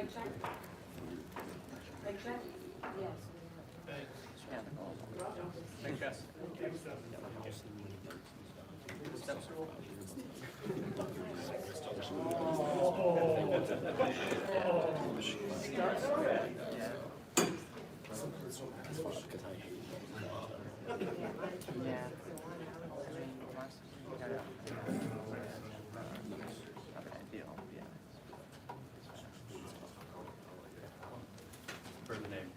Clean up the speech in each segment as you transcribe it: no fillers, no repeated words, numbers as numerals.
Mic check? Mic check? Yes. Thanks, Jess. Steps are open. Yeah. For the name.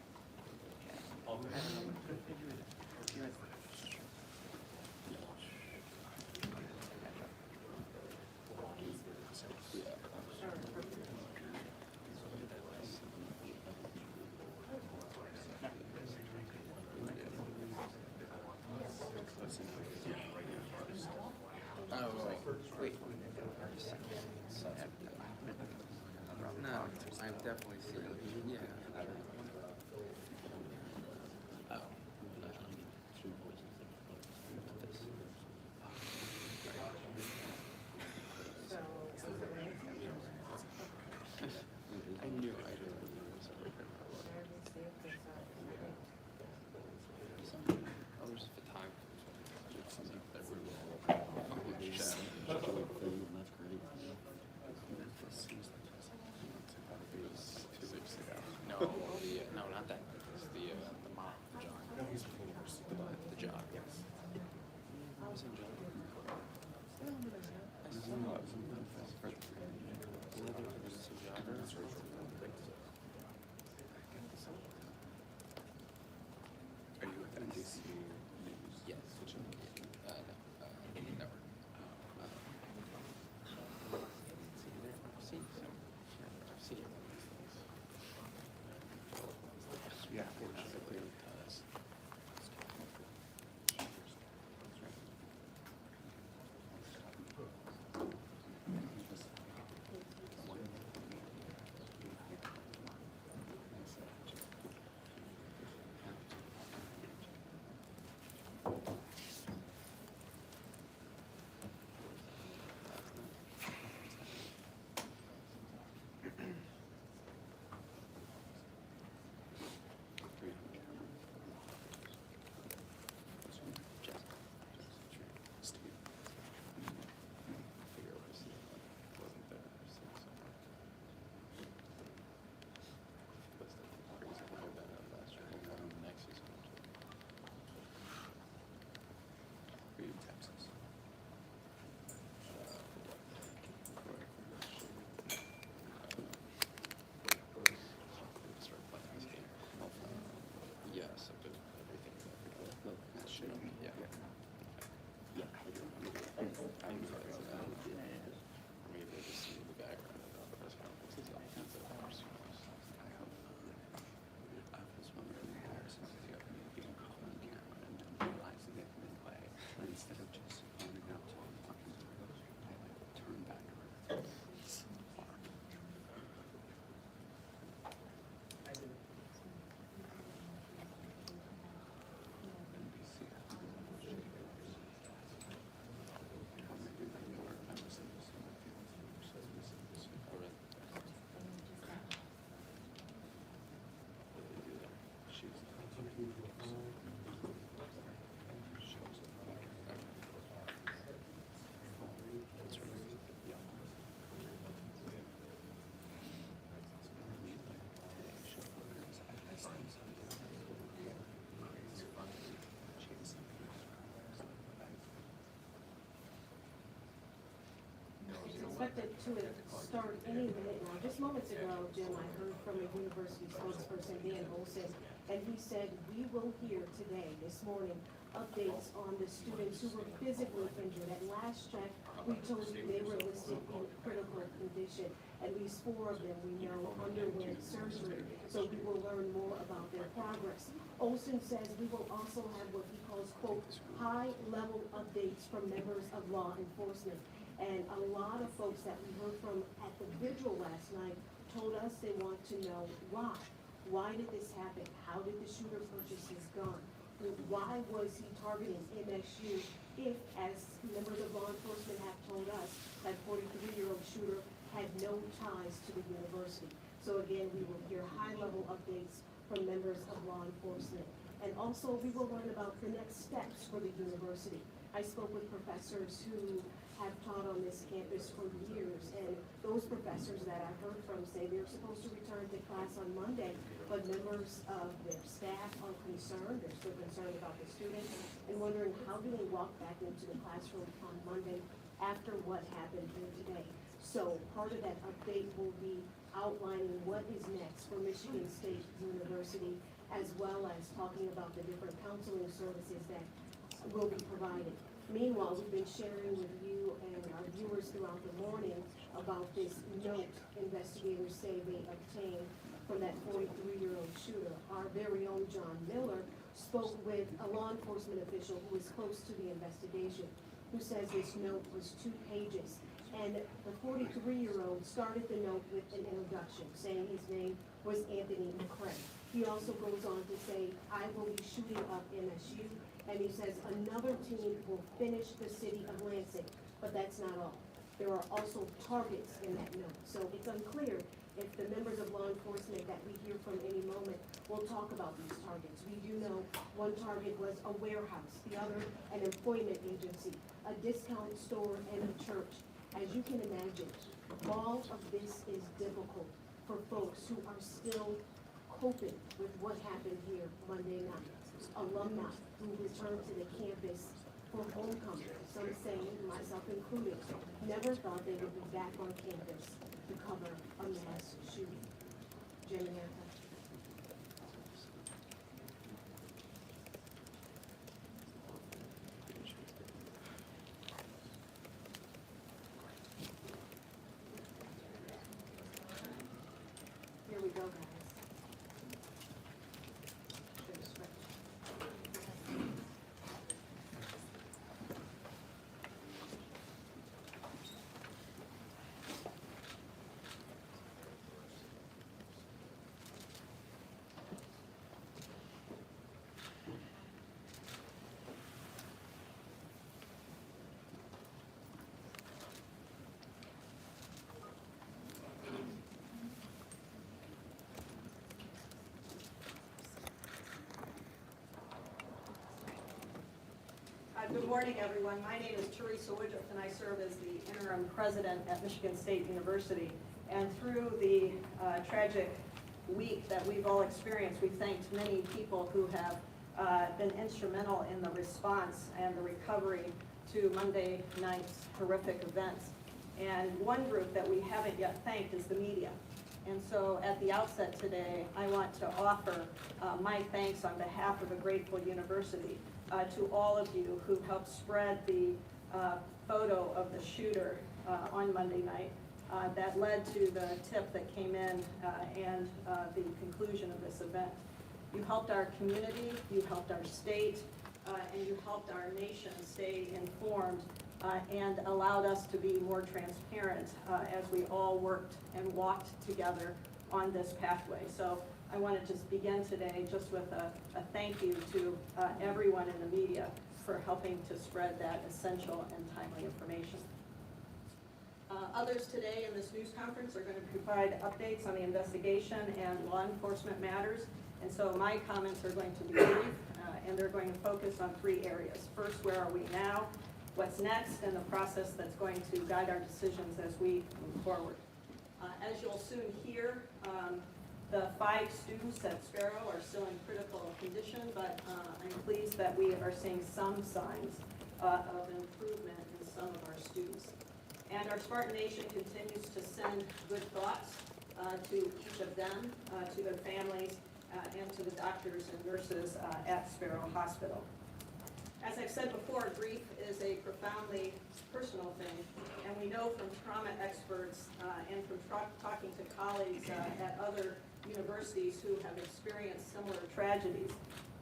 All Wait. No, I've definitely seen it. Yeah. Oh. I knew I didn't know it was oh, there's a photographer. No, no, not that. It's the mom, John. No, he's the job. Yes. I was in John. I saw it. Are you with NBC News? Yes. No. Network. I've seen it. Yeah, fortunately it does. Yes, I've been everything. That shit on me, yeah. I'm maybe I just see the background of the press conferences. I think that I was wondering being caught on camera and then realizing it midway. Instead of just running out to a fucking I turn back around. So far. Expected to start any minute now. Just moments ago, Jim, I heard from a university spokesperson, Dan Olson, and he said, we will hear today, this morning, updates on the students who were physically injured. At last check, we told you they were listed in critical condition. At least 4 of them we know underwent surgery, so we will learn more about their progress. Olson says we will also have what he calls, quote, high-level updates from members of law enforcement. And a lot of folks that we heard from at the vigil last night told us they want to know why. Why did this happen? How did the shooter purchase his gun? Why was he targeting MSU if, as members of law enforcement have told us, that 43-year-old shooter had no ties to the university? So again, we will hear high-level updates from members of law enforcement. And also, we will learn about the next steps for the university. I spoke with professors who have taught on this campus for years, and those professors that I heard from say they're supposed to return to class on Monday, but members of their staff are concerned, they're still concerned about the students, and wondering how do they walk back into the classroom on Monday after what happened here today. So part of that update will be outlining what is next for Michigan State University, as well as talking about the different counseling services that will be provided. Meanwhile, we've been sharing with you and our viewers throughout the morning about this note investigators say they obtained from that 43-year-old shooter. Our very own John Miller spoke with a law enforcement official who was close to the investigation, who says this note was 2 pages. And the 43-year-old started the note with an introduction, saying his name was Anthony McCray. He also goes on to say, I will be shooting up MSU, and he says another team will finish the city of Lansing, but that's not all. There are also targets in that note, so it's unclear if the members of law enforcement that we hear from any moment will talk about these targets. We do know one target was a warehouse, the other an employment agency, a discount store, and a church. As you can imagine, all of this is difficult for folks who are still coping with what happened here Monday night. Alumni who returned to the campus for homecoming, some saying, myself included, never thought they would be back on campus to cover a mass shooting. Jen and Erica. Here we go, guys. Should have switched. Good morning, everyone. My name is Teresa Woodruff, and I serve as the interim president at Michigan State University. And through the tragic week that we've all experienced, we've thanked many people who have been instrumental in the response and the recovery to Monday night's horrific events. And one group that we haven't yet thanked is the media. And so at the outset today, I want to offer my thanks on behalf of a grateful university to all of you who helped spread the photo of the shooter on Monday night that led to the tip that came in and the conclusion of this event. You helped our community, you helped our state, and you helped our nation stay informed and allowed us to be more transparent as we all worked and walked together on this pathway. So I want to just begin today just with a thank you to everyone in the media for helping to spread that essential and timely information. Others today in this news conference are going to provide updates on the investigation and law enforcement matters. And so my comments are going to be brief, and they're going to focus on 3 areas. First, where are we now? What's next? And the process that's going to guide our decisions as we move forward. As you'll soon hear, the 5 students at Sparrow are still in critical condition, but I'm pleased that we are seeing some signs of improvement in some of our students. And our Spartan Nation continues to send good thoughts to each of them, to their families, and to the doctors and nurses at Sparrow Hospital. As I've said before, grief is a profoundly personal thing, and we know from trauma experts and from talking to colleagues at other universities who have experienced similar tragedies,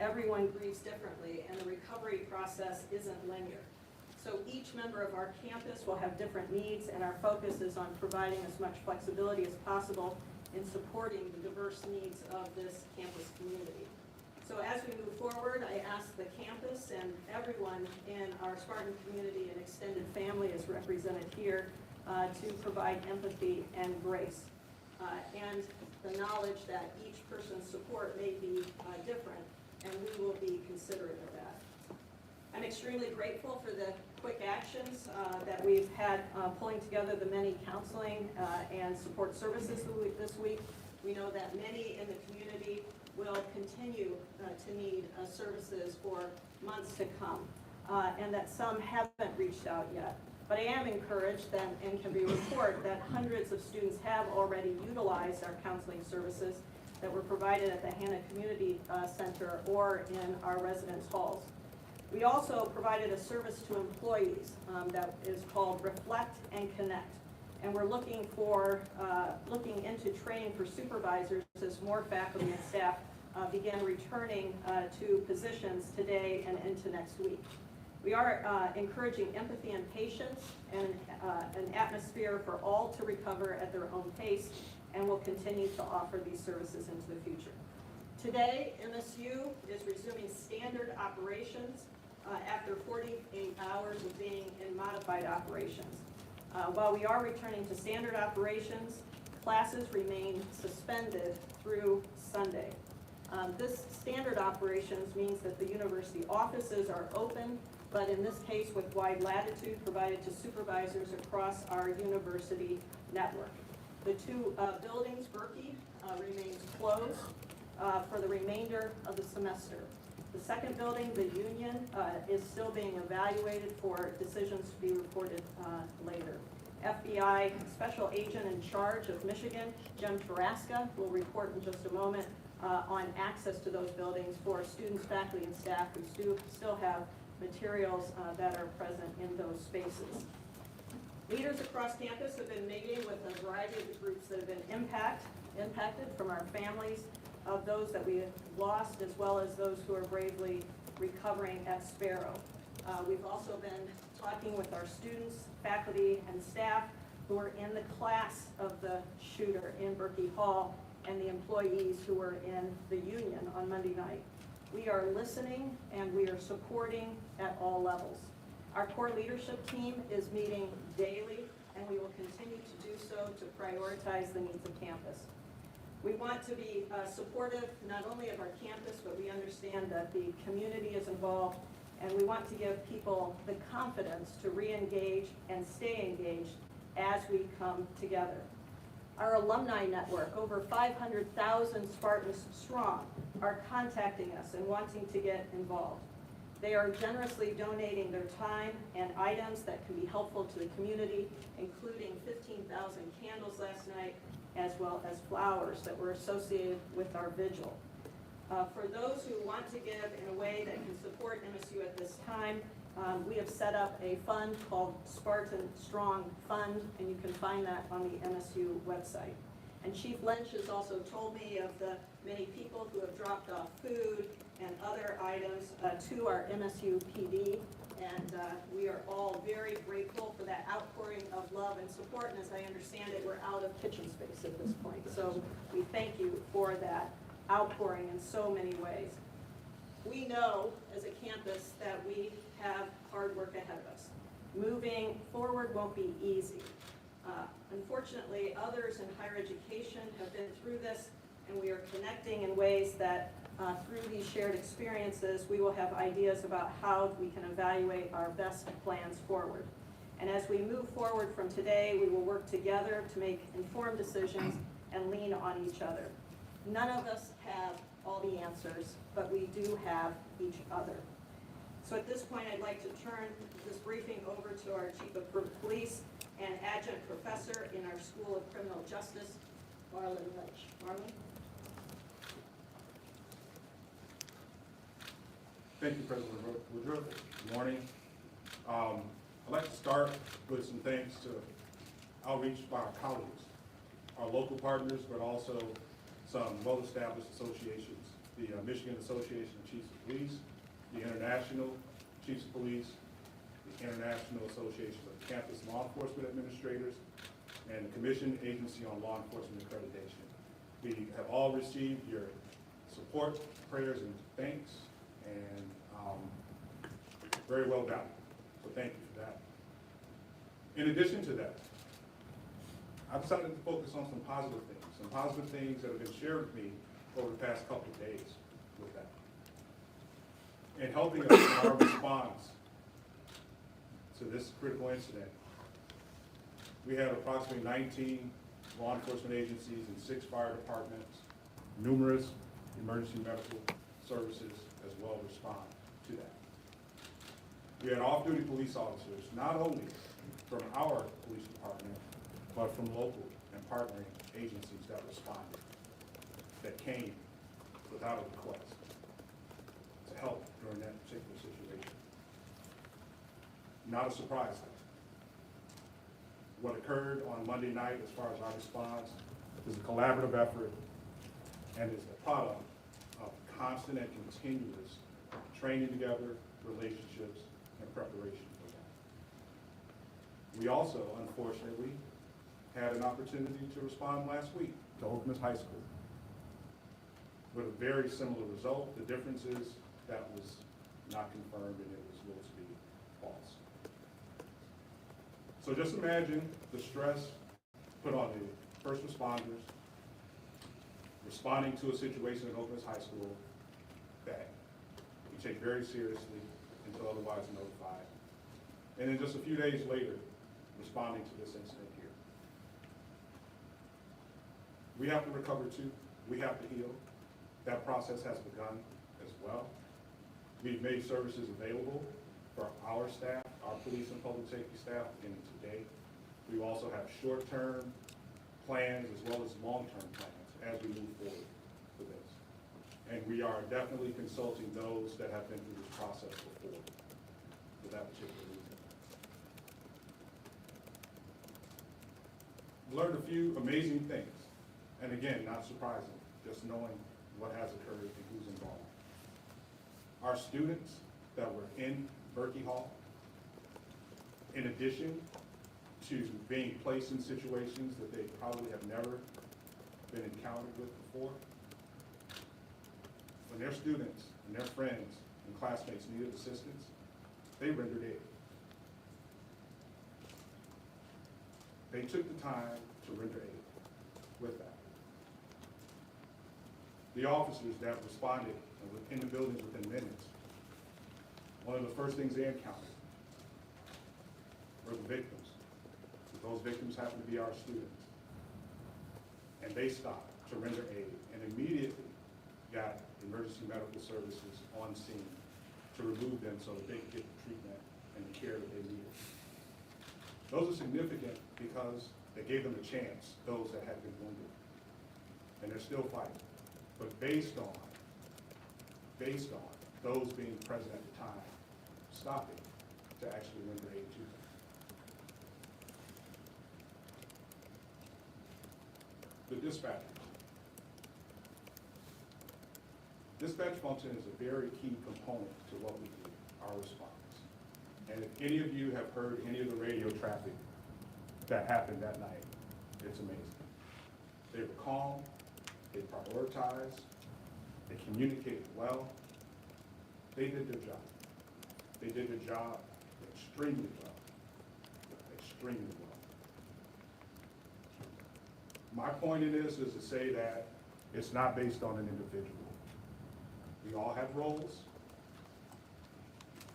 everyone grieves differently, and the recovery process isn't linear. So each member of our campus will have different needs, and our focus is on providing as much flexibility as possible in supporting the diverse needs of this campus community. So as we move forward, I ask the campus and everyone in our Spartan community and extended family as represented here to provide empathy and grace. And the knowledge that each person's support may be different, and we will be considerate of that. I'm extremely grateful for the quick actions that we've had pulling together the many counseling and support services this week. We know that many in the community will continue to need services for months to come, and that some haven't reached out yet. But I am encouraged that, and can report that hundreds of students have already utilized our counseling services that were provided at the Hannah Community Center or in our residence halls. We also provided a service to employees that is called Reflect and Connect. And we're looking into training for supervisors as more faculty and staff begin returning to positions today and into next week. We are encouraging empathy and patience and an atmosphere for all to recover at their own pace, and will continue to offer these services into the future. Today, MSU is resuming standard operations after 48 hours of being in modified operations. While we are returning to standard operations, classes remain suspended through Sunday. This standard operations means that the university offices are open, but in this case with wide latitude provided to supervisors across our university network. The two buildings, Berkey, remains closed for the remainder of the semester. The second building, the Union, is still being evaluated for decisions to be reported later. FBI Special Agent in charge of Michigan, Jim Taraska, will report in just a moment on access to those buildings for students, faculty, and staff who still have materials that are present in those spaces. Leaders across campus have been meeting with a variety of groups that have been impacted, from our families of those that we have lost, as well as those who are bravely recovering at Sparrow. We've also been talking with our students, faculty, and staff who are in the class of the shooter in Berkey Hall, and the employees who were in the Union on Monday night. We are listening and we are supporting at all levels. Our core leadership team is meeting daily, and we will continue to do so to prioritize the needs of campus. We want to be supportive not only of our campus, but we understand that the community is involved, and we want to give people the confidence to re-engage and stay engaged as we come together. Our alumni network, over 500,000 Spartans strong, are contacting us and wanting to get involved. They are generously donating their time and items that can be helpful to the community, including 15,000 candles last night, as well as flowers that were associated with our vigil. For those who want to give in a way that can support MSU at this time, we have set up a fund called Spartan Strong Fund, and you can find that on the MSU website. And Chief Lynch has also told me of the many people who have dropped off food and other items to our MSU PD, and we are all very grateful for that outpouring of love and support, and as I understand it, we're out of kitchen space at this point. So we thank you for that outpouring in so many ways. We know as a campus that we have hard work ahead of us. Moving forward won't be easy. Unfortunately, others in higher education have been through this, and we are connecting in ways that through these shared experiences, we will have ideas about how we can evaluate our best plans forward. And as we move forward from today, we will work together to make informed decisions and lean on each other. None of us have all the answers, but we do have each other. So at this point, I'd like to turn this briefing over to our Chief of Police and Adjunct Professor in our School of Criminal Justice, Marlon Lynch. Marlon? Thank you, President Woodruff. Good morning. I'd like to start with some thanks to outreach by our colleagues, our local partners, but also some well-established associations, the Michigan Association of Chiefs of Police, the International Chiefs of Police, the International Association of Campus Law Enforcement Administrators, and the Commission Agency on Law Enforcement Accreditation. We have all received your support, prayers, and thanks, and very well valued. So thank you for that. In addition to that, I decided to focus on some positive things that have been shared with me over the past couple of days with that. And helping us in our response to this critical incident, we had approximately 19 law enforcement agencies and 6 fire departments, numerous emergency medical services as well respond to that. We had off-duty police officers, not only from our police department, but from local and partnering agencies that responded, that came without a request to help during that particular situation. Not a surprise though. What occurred on Monday night as far as our response is a collaborative effort and is a product of constant and continuous training together, relationships, and preparation for that. We also, unfortunately, had an opportunity to respond last week to Okemos High School with a very similar result. The difference is that was not confirmed and it was ruled to be false. So just imagine the stress put on the first responders responding to a situation at Okemos High School that we take very seriously until otherwise notified. And then just a few days later, responding to this incident here. We have to recover too. We have to heal. That process has begun as well. We've made services available for our staff, our police and public safety staff, beginning today. We also have short-term plans as well as long-term plans as we move forward with this. And we are definitely consulting those that have been through this process before for that particular reason. Learned a few amazing things. And again, not surprising, just knowing what has occurred and who's involved. Our students that were in Berkey Hall, in addition to being placed in situations that they probably have never been encountered with before, when their students and their friends and classmates needed assistance, they rendered aid. They took the time to render aid with that. The officers that responded and were in the buildings within minutes, one of the first things they encountered were the victims. Those victims happened to be our students. And they stopped to render aid and immediately got emergency medical services on scene to remove them so that they could get the treatment and the care that they needed. Those are significant because they gave them a chance, those that had been wounded. And they're still fighting. But based on those being present at the time, stopping to actually render aid to them. The dispatchers. Dispatch function is a very key component to what we do, our response. And if any of you have heard any of the radio traffic that happened that night, it's amazing. They were calm, they prioritized, they communicated well, they did their job. They did their job extremely well, extremely well. My point in this is to say that it's not based on an individual. We all have roles.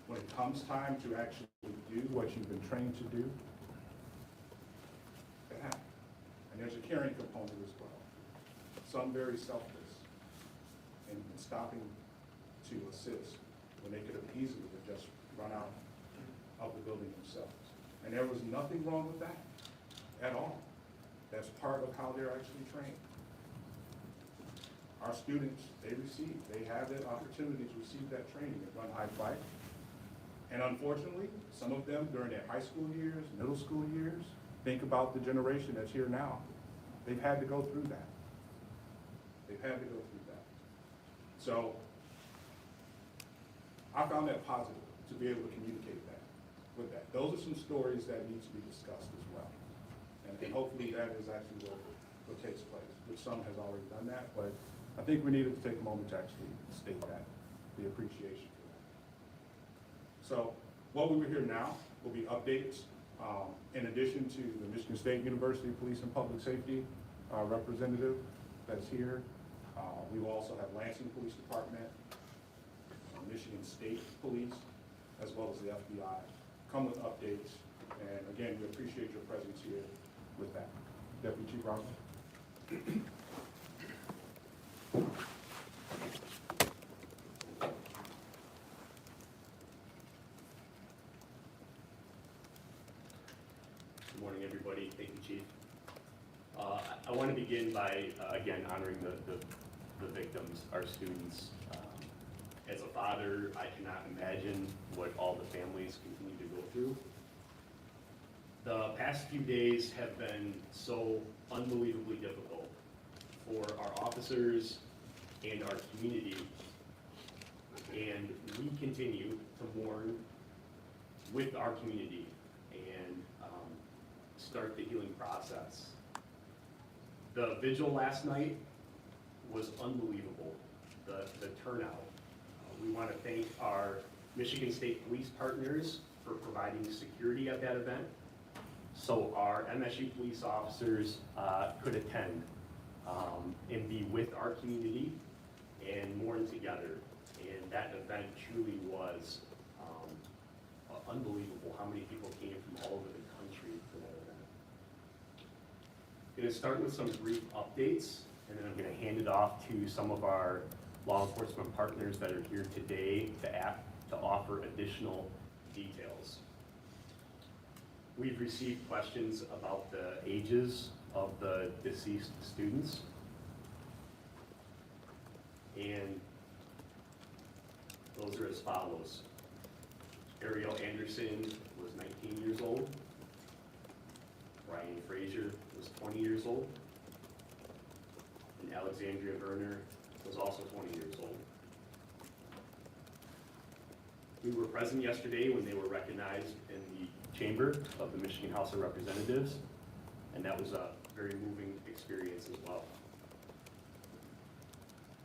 When it comes time to actually do what you've been trained to do, it happens. And there's a caring component as well. Some very selfless in stopping to assist when they could have easily just run out of the building themselves. And there was nothing wrong with that at all. That's part of how they're actually trained. Our students, they have the opportunity to receive that training at Run, Hide, Fight. And unfortunately, some of them during their high school years, middle school years, think about the generation that's here now. They've had to go through that. They've had to go through that. So I found that positive to be able to communicate that with that. Those are some stories that need to be discussed as well. And hopefully that is actually what takes place, which some has already done that, but I think we needed to take a moment to actually state that, the appreciation for that. So what we will hear now will be updates In addition to the Michigan State University Police and Public Safety representative that's here, we will also have Lansing Police Department, Michigan State Police, as well as the FBI, come with updates. And again, we appreciate your presence here with that. Deputy Chief Robinson. Good morning, everybody. Thank you, Chief. I want to begin by, again, honoring the victims, our students. As a father, I cannot imagine what all the families continue to go through. The past few days have been so unbelievably difficult for our officers and our community, and we continue to mourn with our community and start the healing process. The vigil last night was unbelievable, the turnout. We want to thank our Michigan State Police partners for providing security at that event, so our MSU police officers could attend and be with our community and mourn together. And that event truly was unbelievable how many people came from all over the country for that event. I'm going to start with some brief updates, and then I'm going to hand it off to some of our law enforcement partners that are here today to offer additional details. We've received questions about the ages of the deceased students. And those are as follows. Ariel Anderson was 19 years old. Ryan Frazier was 20 years old. And Alexandria Verner was also 20 years old. We were present yesterday when they were recognized in the chamber of the Michigan House of Representatives, and that was a very moving experience as well.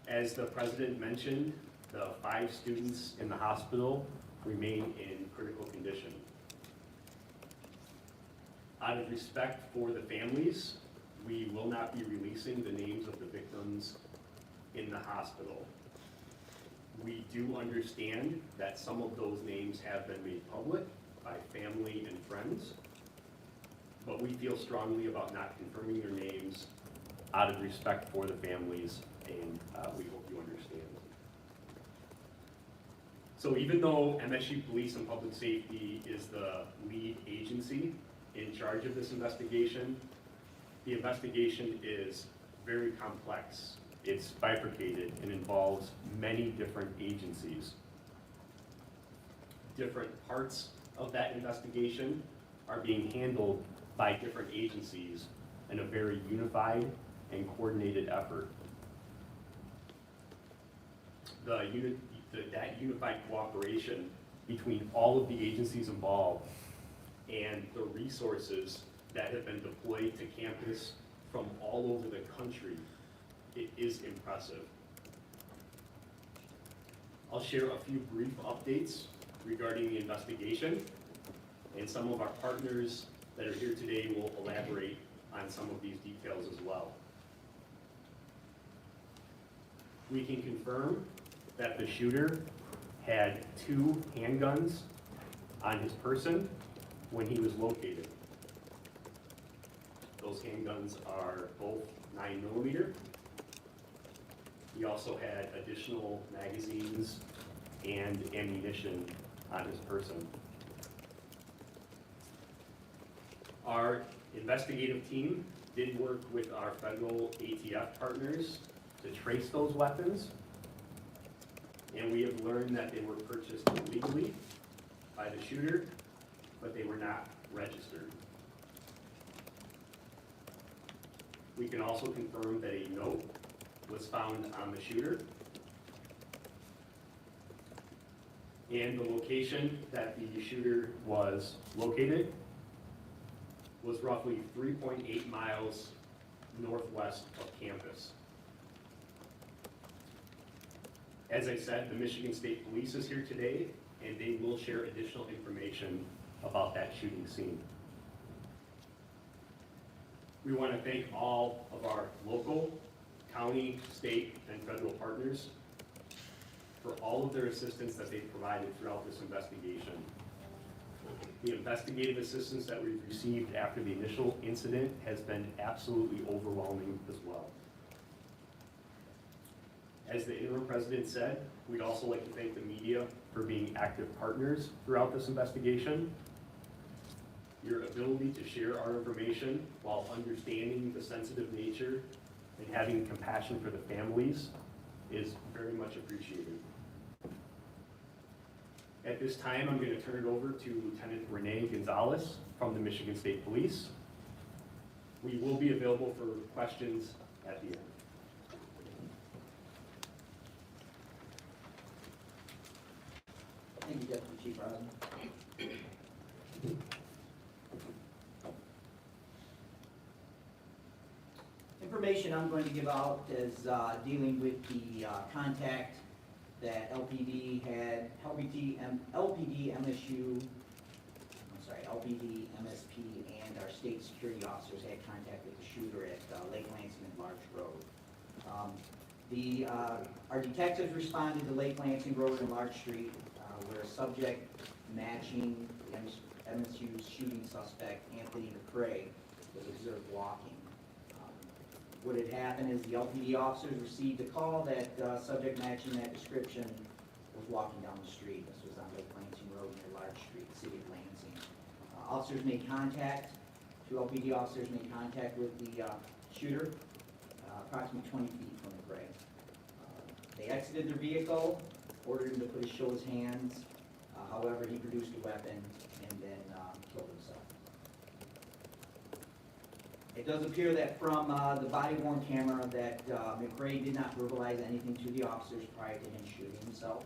As the president mentioned, the 5 students in the hospital remain in critical condition. Out of respect for the families, we will not be releasing the names of the victims in the hospital. We do understand that some of those names have been made public by family and friends, but we feel strongly about not confirming their names out of respect for the families, and we hope you understand. So even though MSU Police and Public Safety is the lead agency in charge of this investigation, the investigation is very complex. It's bifurcated and involves many different agencies. Different parts of that investigation are being handled by different agencies in a very unified and coordinated effort. That unified cooperation between all of the agencies involved and the resources that have been deployed to campus from all over the country, it is impressive. I'll share a few brief updates regarding the investigation, and some of our partners that are here today will elaborate on some of these details as well. We can confirm that the shooter had 2 handguns on his person when he was located. Those handguns are both 9mm. He also had additional magazines and ammunition on his person. Our investigative team did work with our federal ATF partners to trace those weapons, and we have learned that they were purchased illegally by the shooter, but they were not registered. We can also confirm that a note was found on the shooter, and the location that the shooter was located was roughly 3.8 miles northwest of campus. As I said, the Michigan State Police is here today, and they will share additional information about that shooting scene. We want to thank all of our local, county, state, and federal partners for all of their assistance that they've provided throughout this investigation. The investigative assistance that we've received after the initial incident has been absolutely overwhelming as well. As the interim president said, we'd also like to thank the media for being active partners throughout this investigation. Your ability to share our information while understanding the sensitive nature and having compassion for the families is very much appreciated. At this time, I'm going to turn it over to Lieutenant Renee Gonzalez from the Michigan State Police. We will be available for questions at the end. Thank you, Deputy Chief Rosen. Information I'm going to give out is dealing with the contact that LPD, MSU, LPD, MSP, and our state security officers had contact with the shooter at Lake Lansing and Larch Road. Our detectives responded to Lake Lansing Road and Larch Street, where a subject matching MSU's shooting suspect, Anthony McCrae, was observed walking. What had happened is the LPD officers received a call that subject matching that description was walking down the street. This was on Lake Lansing Road near Larch Street, city of Lansing. Officers made contact, two LPD officers made contact with the shooter, approximately 20 feet from McCrae. They exited their vehicle, ordered him to show his hands. However, he produced a weapon and then killed himself. It does appear that from the body-worn camera that McCrae did not verbalize anything to the officers prior to him shooting himself,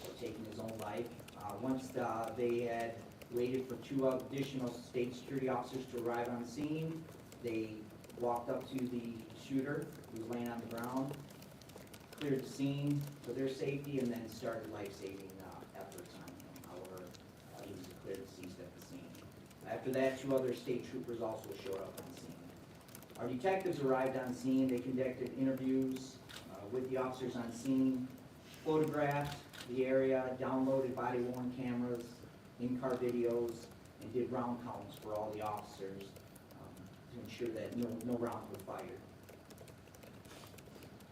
or taking his own life. Once they had waited for two additional state security officers to arrive on the scene, they walked up to the shooter who was laying on the ground, cleared the scene for their safety, and then started life-saving efforts on him. However, he was declared deceased at the scene. After that, two other state troopers also showed up on scene. Our detectives arrived on scene. They conducted interviews with the officers on scene, photographed the area, downloaded body-worn cameras, in-car videos, and did round counts for all the officers to ensure that no rounds were fired.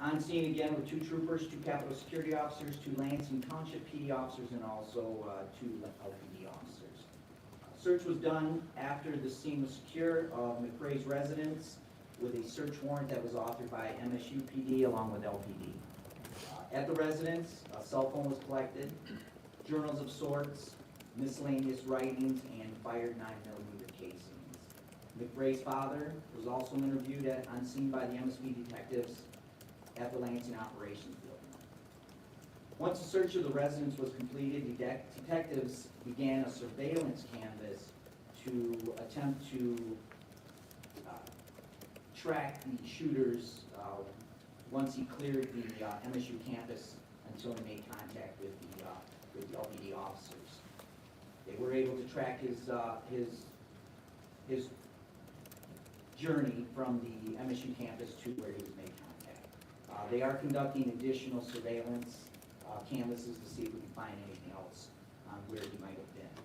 On scene again were two troopers, two Capitol Security officers, two Lansing Township PD officers, and also two LPD officers. Search was done after the scene was secure of McCrae's residence with a search warrant that was authored by MSU PD along with LPD. At the residence, a cell phone was collected, journals of sorts, miscellaneous writings, and fired 9mm casings. McCrae's father was also interviewed on scene by the MSP detectives at the Lansing Operations Building. Once the search of the residence was completed, detectives began a surveillance canvass to attempt to track the shooters once he cleared the MSU campus until he made contact with the LPD officers. They were able to track his journey from the MSU campus to where he was made contact. They are conducting additional surveillance canvases to see if we can find anything else on where he might have been.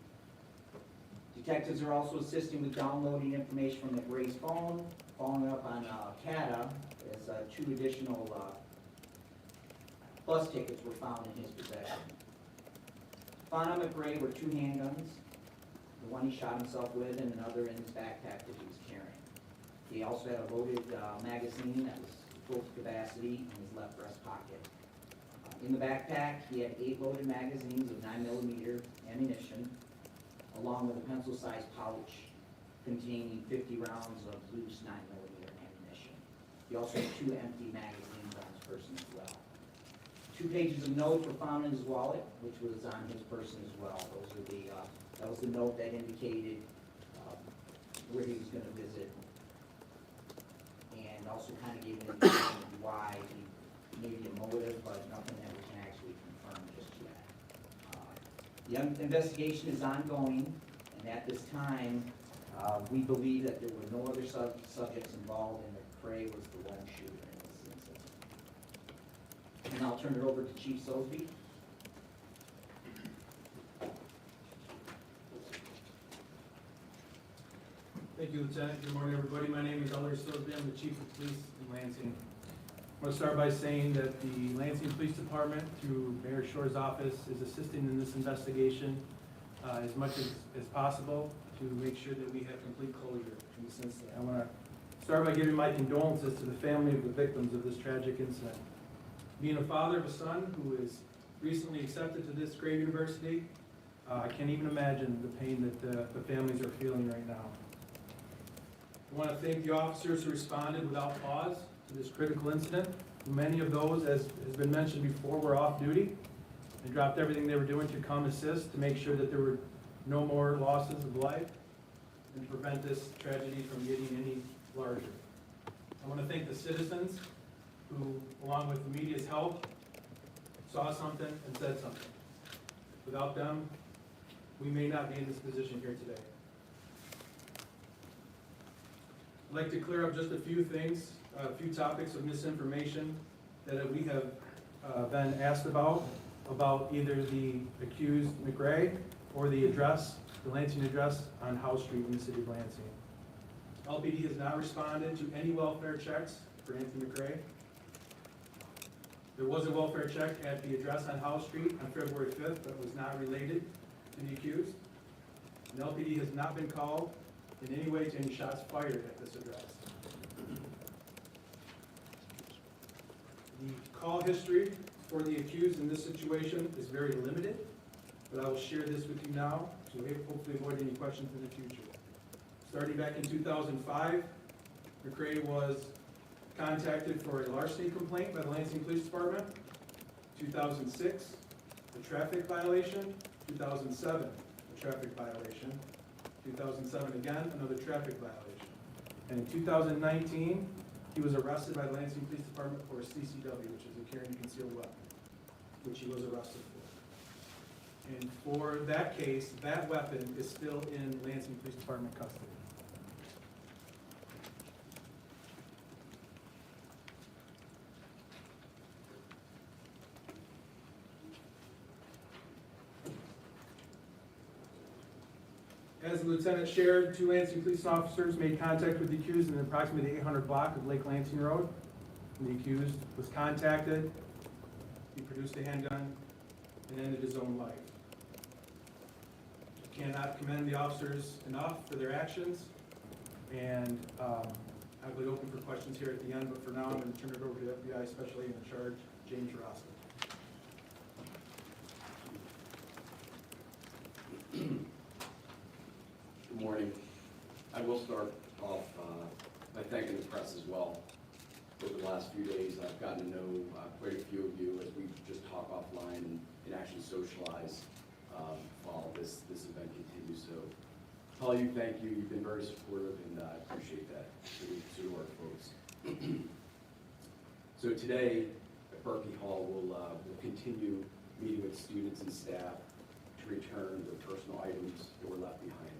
Detectives are also assisting with downloading information from McRae's phone, following up on CATA, as two additional bus tickets were found in his possession. Found on McRae were two handguns, the one he shot himself with and another in his backpack that he was carrying. He also had a loaded magazine that was full capacity in his left breast pocket. In the backpack, he had 8 loaded magazines of 9mm ammunition, along with a pencil-sized pouch containing 50 rounds of loose 9mm ammunition. He also had 2 empty magazines on his person as well. 2 pages of notes were found in his wallet, which was on his person as well. Those are that was the note that indicated where he was going to visit, and also kind of gave an indication of why he maybe a motive, but nothing that we can actually confirm just yet. The investigation is ongoing, and at this time, We believe that there were no other subjects involved, and that Cray was the lone shooter in this incident. And I'll turn it over to Chief Sosby. Thank you, Lieutenant. Good morning, everybody. My name is Elder Sosby. I'm the Chief of Police in Lansing. I want to start by saying that the Lansing Police Department, through Mayor Shore's office, is assisting in this investigation as much as possible to make sure that we have complete closure in this incident. I want to start by giving my condolences to the family of the victims of this tragic incident. Being a father of a son who is recently accepted to this great university, I can't even imagine the pain that the families are feeling right now. I want to thank the officers who responded without pause to this critical incident. Many of those, as has been mentioned before, were off duty and dropped everything they were doing to come assist to make sure that there were no more losses of life and to prevent this tragedy from getting any larger. I want to thank the citizens who, along with the media's help, saw something and said something. Without them, we may not be in this position here today. I'd like to clear up just a few things, a few topics of misinformation that we have been asked about either the accused McRae or the address, the Lansing address on House Street in the city of Lansing. LPD has not responded to any welfare checks for Anthony McRae. There was a welfare check at the address on House Street on February 5th that was not related to the accused. And LPD has not been called in any way to any shots fired at this address. The call history for the accused in this situation is very limited, but I will share this with you now to hopefully avoid any questions in the future. Starting back in 2005, McRae was contacted for a larceny complaint by the Lansing Police Department. 2006, a traffic violation. 2007, a traffic violation. 2007 again, another traffic violation. And in 2019, he was arrested by the Lansing Police Department for a CCW, which is a carrying a concealed weapon, which he was arrested for. And for that case, that weapon is still in Lansing Police Department custody. As the lieutenant shared, 2 Lansing police officers made contact with the accused in approximately the 800 block of Lake Lansing Road. And the accused was contacted, he produced a handgun, and ended his own life. I cannot commend the officers enough for their actions, and I would open for questions here at the end, but for now I'm going to turn it over to the FBI Special Agent in Charge, James Roscoe. Good morning. I will start off by thanking the press as well. Over the last few days, I've gotten to know quite a few of you as we just talk offline and actually socialize while this event continues. So, all you, thank you. You've been very supportive, and I appreciate that. So to our folks. So today at Berkey Hall, we'll continue meeting with students and staff to return their personal items that were left behind.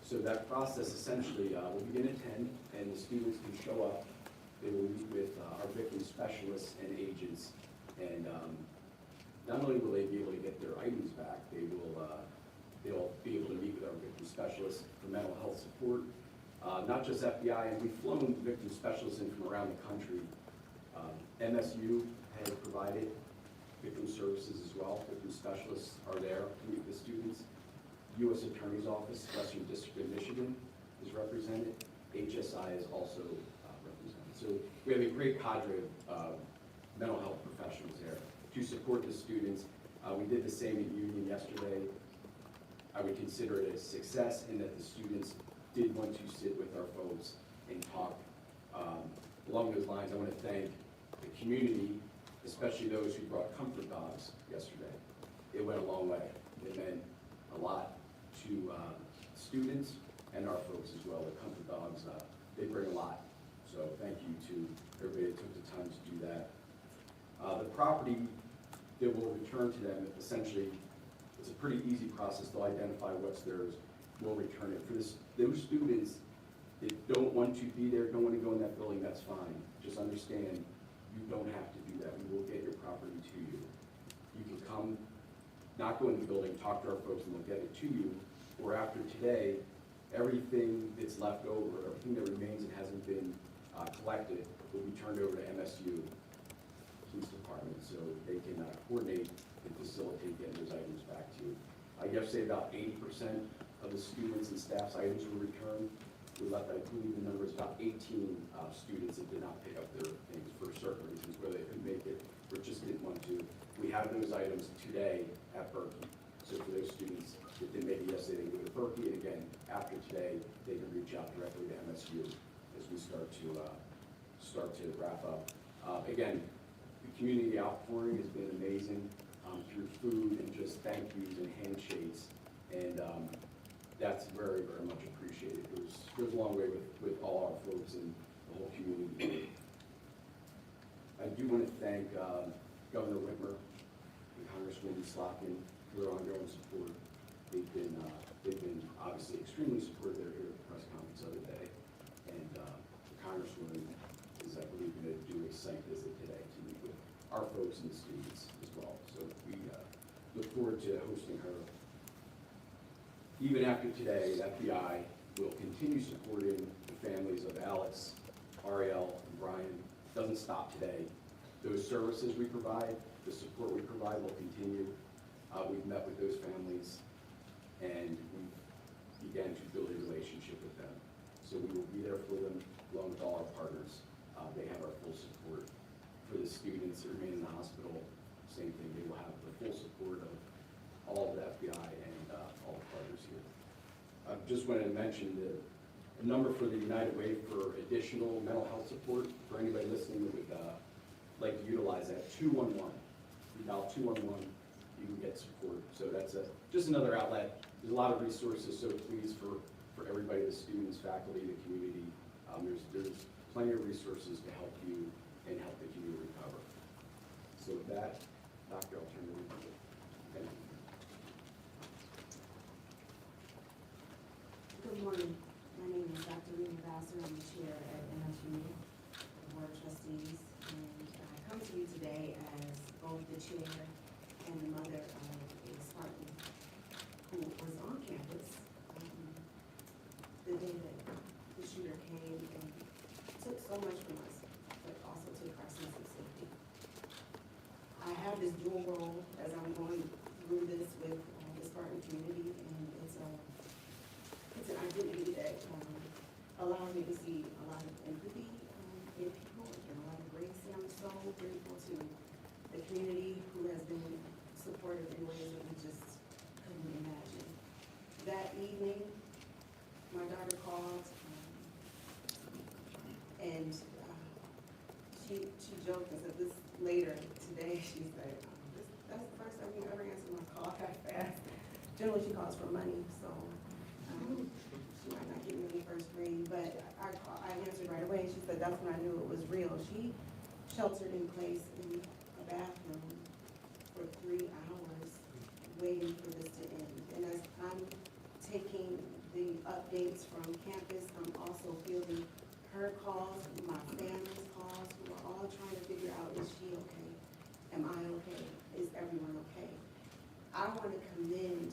So that process essentially will begin at 10, and the students can show up. They will meet with our victim specialists and agents, and not only will they be able to get their items back, they'll be able to meet with our victim specialists for mental health support. Not just FBI, and we've flown victim specialists in from around the country. MSU has provided victim services as well. Victim specialists are there to meet with the students. U.S. Attorney's Office, Western District of Michigan is represented. HSI is also represented. So we have a great cadre of mental health professionals there to support the students. We did the same at Union yesterday. I would consider it a success in that the students did want to sit with our folks and talk. Along those lines, I want to thank the community, especially those who brought comfort dogs yesterday. It went a long way. It meant a lot to students and our folks as well. The comfort dogs, they bring a lot. So thank you to everybody that took the time to do that. The property that will return to them, essentially, it's a pretty easy process. They'll identify what's theirs. we'll return it. For this, those students that don't want to be there, don't want to go in that building, that's fine. Just understand, you don't have to do that. We will get your property to you. You can come, not go in the building, talk to our folks, and they'll get it to you. Or after today, everything that's left over, everything that remains and hasn't been collected, will be turned over to MSU Police Department, so they can coordinate and facilitate getting those items back to you. You have to say about 80% of the students and staff's items were returned. We left, I believe the number is about 18 students that did not pick up their things for certain reasons, whether they couldn't make it or just didn't want to. We have those items today at Berkeley. So for those students that didn't make it yesterday, they can go to Berkeley, and again, after today, they can reach out directly to MSU as we start to wrap up. Again, the community outpouring has been amazing through food and just thank yous and handshakes, and that's very, very much appreciated. It goes a long way with all our folks and the whole community. I do want to thank Governor Whitmer and Congresswoman Slotkin for their ongoing support. They've been obviously extremely supportive. They're here at the press conference the other day, and the Congresswoman is, I believe, going to do a site visit today to meet with our folks and the students as well. So we look forward to hosting her. Even after today, the FBI will continue supporting the families of Alex, Ariel, and Brian. It doesn't stop today. Those services we provide, the support we provide will continue. We've met with those families, and we began to build a relationship with them. So we will be there for them, along with all our partners. They have our full support. For the students that remain in the hospital, same thing. They will have the full support of all of the FBI and all the partners here. I just wanted to mention the number for the United Way for additional mental health support. For anybody listening that would like to utilize that, 211. You dial 211, you can get support. So that's just another outlet. There's a lot of resources, so please, for everybody, the students, faculty, the community, there's plenty of resources to help you and help the community recover. So with that, Dr. I'll turn it over to you. Thank you. Good morning. My name is Dr. Rita Vassar. I'm the chair at MSU, the Board of Trustees, and I come to you today as both the chair and the mother of a Spartan who was on campus the day that the shooter came and took so much from us, but also took our sense of safety. I have this dual role as I'm going through this with the Spartan community, and it's an identity that allows me to see a lot of empathy in people and a lot of grace, and I'm so grateful to the community who has been supportive in ways that we just couldn't imagine. That evening, my daughter called, and she joked and said this later today. She said, "That's the first time you ever answered my call that fast." Generally, she calls for money, so she might not give me any first ring. But I answered right away. She said that's when I knew it was real. She sheltered in place in a bathroom for 3 hours, waiting for this to end. And as I'm taking the updates from campus, I'm also fielding her calls, my family's calls, who are all trying to figure out, is she okay? Am I okay? Is everyone okay? I want to commend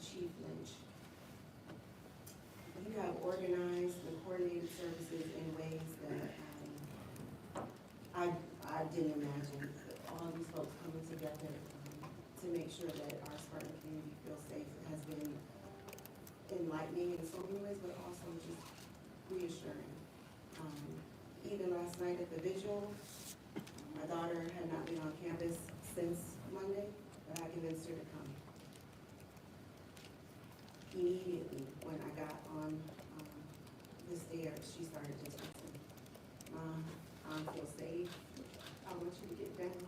Chief Lynch. You have organized and coordinated services in ways that I didn't imagine. All these folks coming together to make sure that our Spartan community feels safe has been enlightening in so many ways, but also just reassuring. Even last night at the vigil, my daughter had not been on campus since Monday, but I convinced her to come. Immediately when I got on the stairs, she started to text me, "Mom, I feel safe. I want you to get down.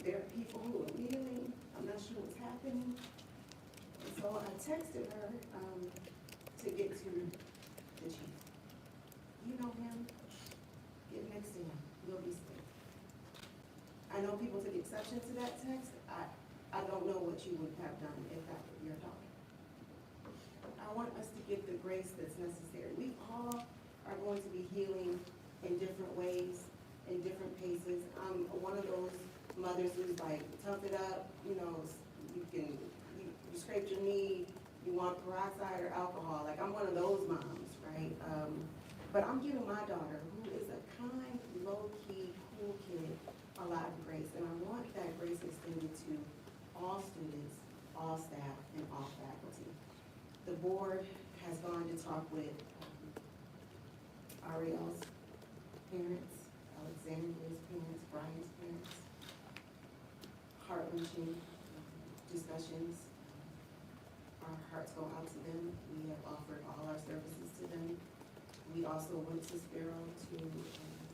There are people who are kneeling. I'm not sure what's happening." And so I texted her to get to the chief. "You know him? Get next to him. You'll be safe." I know people took exception to that text. I don't know what you would have done if that were your daughter. I want us to give the grace that's necessary. We all are going to be healing in different ways, in different paces. I'm one of those mothers who's like, tough it up, you scraped your knee, you want peroxide or alcohol. Like, I'm one of those moms, right? But I'm giving my daughter, who is a kind, low-key, cool kid, a lot of grace. And I want that grace extended to all students, all staff, and all faculty. The board has gone to talk with Ariel's parents, Alexandria's parents, Brian's parents. Heart-wrenching discussions. Our hearts go out to them. We have offered all our services to them. We also went to Sparrow to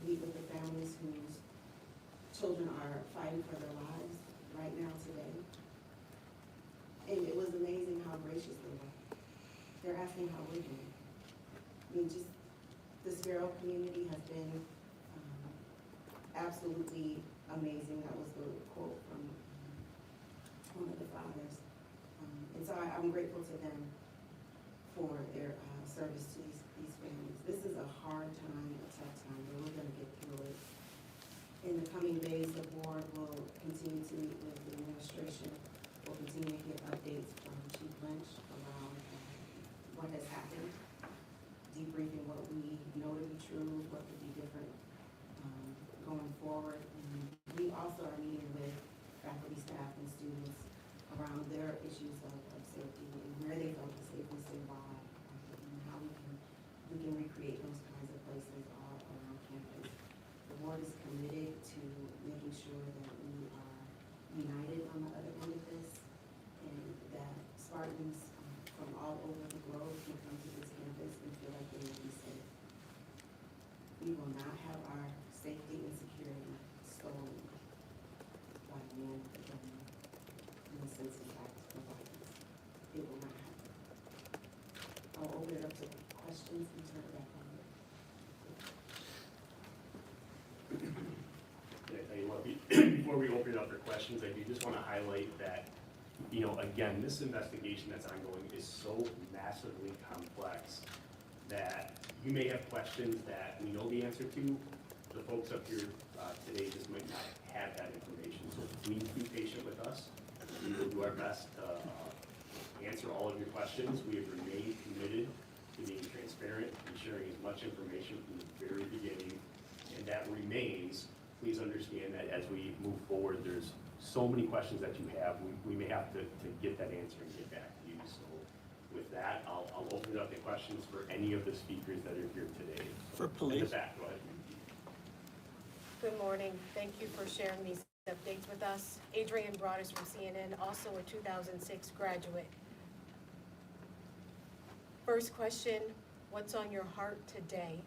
meet with the families whose children are fighting for their lives right now today. And it was amazing how gracious they were. They're asking how we're doing. I mean, just the Sparrow community has been absolutely amazing. That was the quote from one of the fathers. And so I'm grateful to them for their service to these families. This is a hard time, a tough time, but we're gonna get through it. In the coming days, the board will continue to meet with the administration. We'll continue to get updates from Chief Lynch around what has happened, debriefing what we know to be true, what could be different going forward. And we also are meeting with faculty, staff, and students around their issues of safety and where they felt safely survive, and how we can recreate those kinds of places all around campus. The board is committed to making sure that we are united on the other end of this, and that Spartans from all over the globe can come to this campus and feel like they will be safe. We will not have our safety and security stolen by men and women in the sense of acts of violence. It will not happen. I'll open it up to questions and turn it back on. Yeah, I tell you what, before we open it up for questions, I do just want to highlight that, again, this investigation that's ongoing is so massively complex that you may have questions that we know the answer to. The folks up here today just might not have that information. So please be patient with us. We will do our best to answer all of your questions. We have remained committed to being transparent and sharing as much information from the very beginning. And that remains. Please understand that as we move forward, there's so many questions that you have. We may have to get that answer and get back to you. So with that, I'll open it up to questions for any of the speakers that are here today. For In the police. back, go ahead. Good morning. Thank you for sharing these updates with us. Adrienne Broadus from CNN, also a 2006 graduate. First question, what's on your heart today?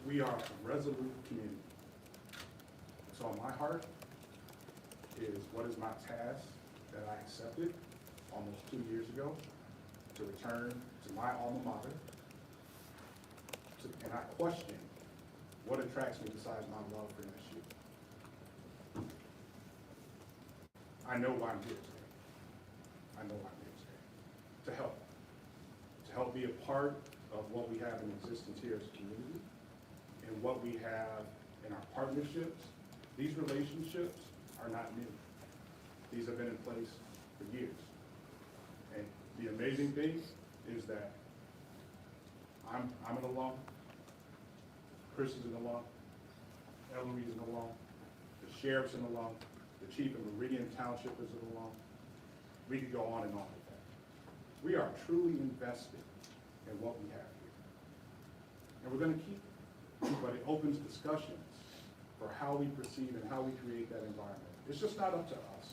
We are a resolute community. So on my heart is what is my task that I accepted almost 2 years ago to return to my alma mater. And I question what attracts me besides my love for MSU. I know why I'm here today. I know why I'm here today. To help be a part of what we have in existence here as a community and what we have in our partnerships. These relationships are not new. These have been in place for years. And the amazing thing is that I'm an alum, Chris is an alum, Eloise is an alum, the sheriff's an alum, the chief of Meridian Township is an alum. We could go on and on with that. We are truly invested in what we have here. And we're going to keep it, but it opens discussions for how we perceive and how we create that environment. It's just not up to us.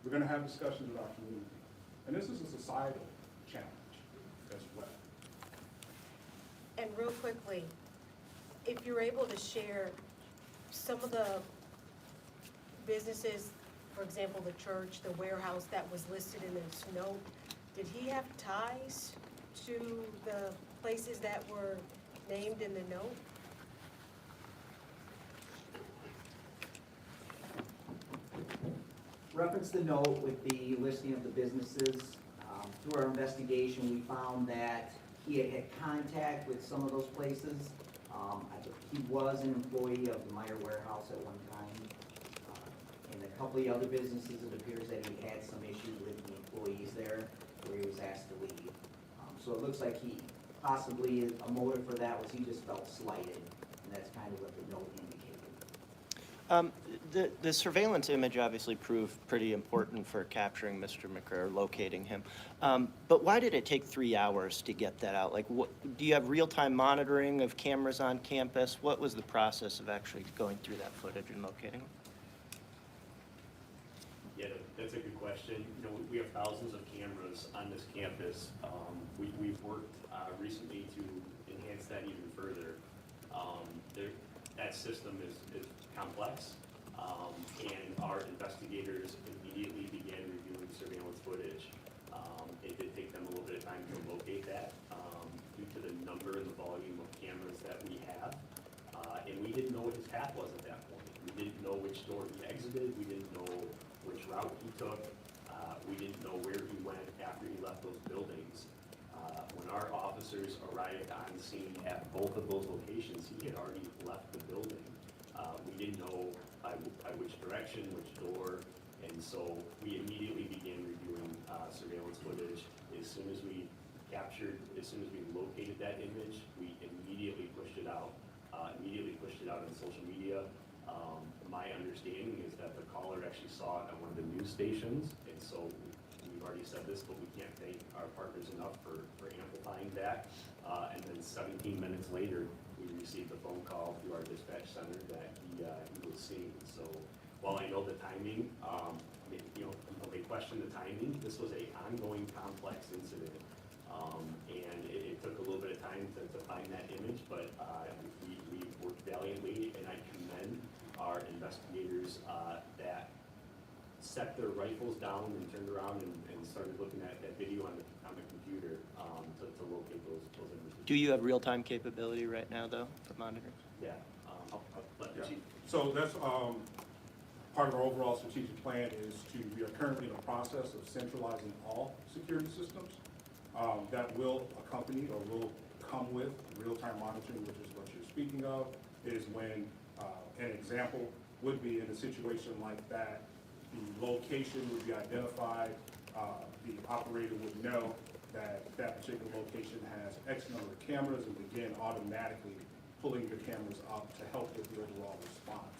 We're going to have discussions with our community. And this is a societal challenge as well. And real quickly, if you're able to share some of the businesses, for example, the church, the warehouse that was listed in this note, did he have ties to the places that were named in the note? Reference the note with the listing of the businesses. Through our investigation, we found that he had had contact with some of those places. He was an employee of the Meyer Warehouse at one time. And a couple of the other businesses, it appears that he had some issues with the employees there where he was asked to leave. So it looks like he possibly, a motive for that was he just felt slighted, and that's kind of what the note indicated. The surveillance image obviously proved pretty important for capturing Mr. McRae, locating him. But why did it take 3 hours to get that out? Like, do you have real-time monitoring of cameras on campus? What was the process of actually going through that footage and locating him? Yeah, that's a good question. You know, we have thousands of cameras on this campus. We've worked recently to enhance that even further. That system is complex, and our investigators immediately began reviewing surveillance footage. It did take them a little bit of time to locate that due to the number and the volume of cameras that we have. And we didn't know what his path was at that point. We didn't know which door he exited. We didn't know which route he took. We didn't know where he went after he left those buildings. When our officers arrived on scene at both of those locations, he had already left the building. We didn't know by which direction, which door, and so we immediately began reviewing surveillance footage. As soon as we located that image, we immediately pushed it out on social media. My understanding is that the caller actually saw it on one of the news stations, and so we've already said this, but we can't thank our partners enough for amplifying that. And then 17 minutes later, we received a phone call through our dispatch center that he was seen. So while I know the timing, they question the timing. This was an ongoing complex incident, and it took a little bit of time to find that image, but we worked valiantly, and I commend our investigators that set their rifles down and turned around and started looking at that video on the computer to locate those images. Do you have real-time capability right now, though, for monitoring? Yeah, I'll let the Yeah. chief. So that's part of our overall strategic plan is we are currently in the process of centralizing all security systems that will accompany or will come with real-time monitoring, which is what you're speaking of, is when an example would be in a situation like that, the location would be identified, the operator would know that that particular location has X number of cameras and begin automatically pulling the cameras up to help with the overall response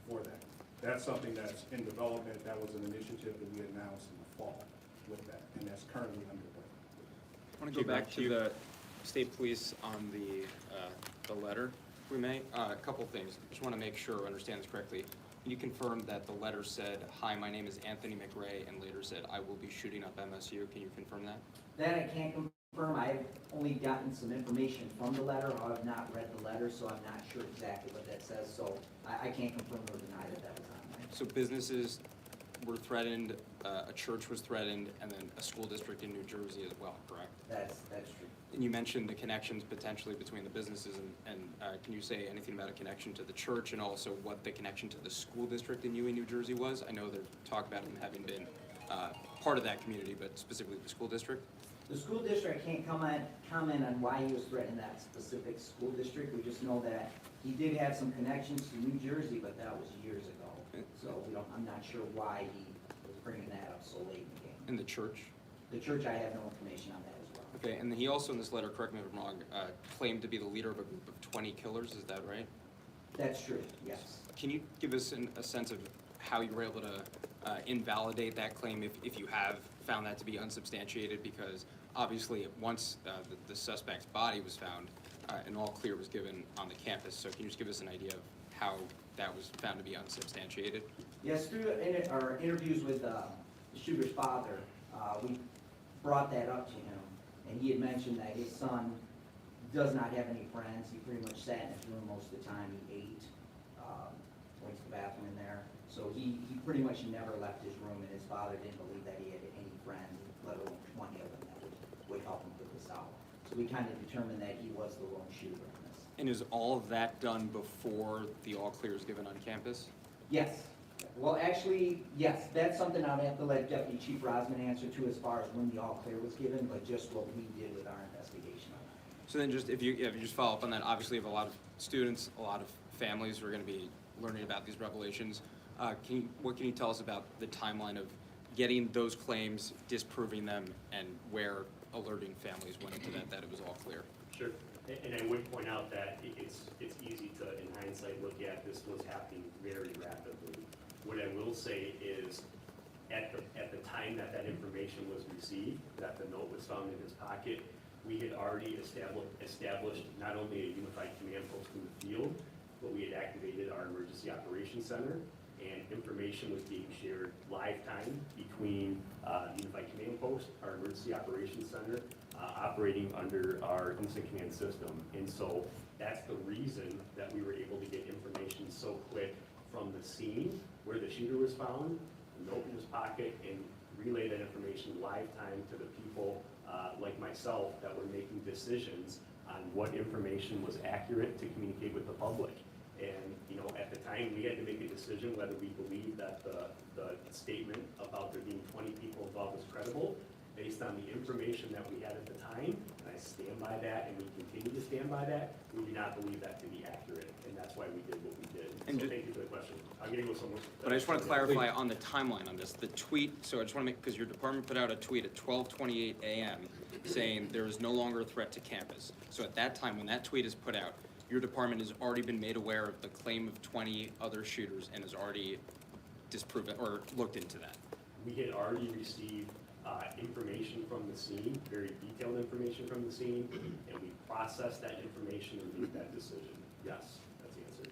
for that. That's something that's in development. That was an initiative that we announced in the fall with that, and that's currently underway. I want to go back to the state police on the letter, if we may. A couple things. Just want to make sure I understand this correctly. Can you confirm that the letter said, "Hi, my name is Anthony McRae," and later said, "I will be shooting up MSU"? Can you confirm that? That I can't confirm. I've only gotten some information from the letter. I have not read the letter, so I'm not sure exactly what that says. So I can't confirm or deny that that was on there. So businesses were threatened, a church was threatened, and then a school district in New Jersey as well, correct? That's true. And you mentioned the connections potentially between the businesses, and can you say anything about a connection to the church and also what the connection to the school district in New Jersey was? I know there's talk about him having been part of that community, but specifically the school district? The school district can't comment on why he was threatening that specific school district. We just know that he did have some connections to New Jersey, but that was years ago. So I'm not sure why he was bringing that up so late in the game. In the church? The church, I have no information on that as well. Okay, and then he also in this letter, correct me if I'm wrong, claimed to be the leader of a group of 20 killers, is that right? That's true, yes. Can you give us a sense of how you were able to invalidate that claim if you have found that to be unsubstantiated? Because obviously once the suspect's body was found, an all clear was given on the campus. So can you just give us an idea of how that was found to be unsubstantiated? Yes, through our interviews with the shooter's father, we brought that up to him, and he had mentioned that his son does not have any friends. He pretty much sat in his room most of the time. He ate, went to the bathroom in there. So he pretty much never left his room, and his father didn't believe that he had any friends, let alone 20 of them that would help him put this out. So we kind of determined that he was the lone shooter in this. And is all of that done before the all clear is given on campus? Yes, yes. Well, actually, yes, that's something I'd have to let Deputy Chief Rosman answer to as far as when the all clear was given, but just what we did with our investigation on that. So then just, if you just follow up on that, obviously you have a lot of students, a lot of families who are gonna be learning about these revelations. What can you tell us about the timeline of getting those claims, disproving them, and where alerting families went into that it was all clear? Sure, and I would point out that it's easy to, in hindsight, look at this was happening very rapidly. What I will say is, at the time that information was received, that the note was found in his pocket, we had already established not only a unified command post in the field, but we had activated our emergency operations center, and information was being shared live time between unified command post, our emergency operations center, operating under our instant command system. And so that's the reason that we were able to get information so quick from the scene where the shooter was found, the note in his pocket, and relay that information live time to the people like myself that were making decisions on what information was accurate to communicate with the public. And, you know, at the time, we had to make a decision whether we believed that the statement about there being 20 people involved was credible based on the information that we had at the time. And I stand by that, and we continue to stand by that. We do not believe that to be accurate, and that's why we did what we did. And so thank you for the question. I'm going to go somewhere. But I just want to clarify on the timeline on this. The tweet, so I just want to make, because your department put out a tweet at 12:28 a.m. saying there is no longer a threat to campus. So at that time, when that tweet is put out, your department has already been made aware of the claim of 20 other shooters and has already disproven or looked into that. We had already received information from the scene, very detailed information from the scene, and we processed that information and made that decision. Yes, that's the answer.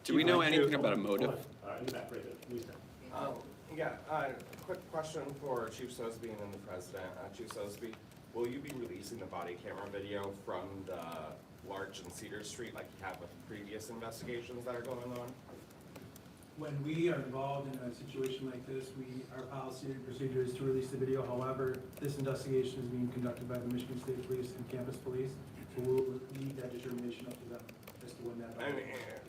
Do we know anything about a motive? In the back, right there. Please, Dan. Quick question for Chief Sosby and then the President. Chief Sosby, will you be releasing the body camera video from the Larch and Cedar Street like you have with previous investigations that are going on? When we are involved in a situation like this, our policy and procedure is to release the video. However, this investigation is being conducted by the Michigan State Police and Campus Police, so we'll leave that determination up to them as to when that.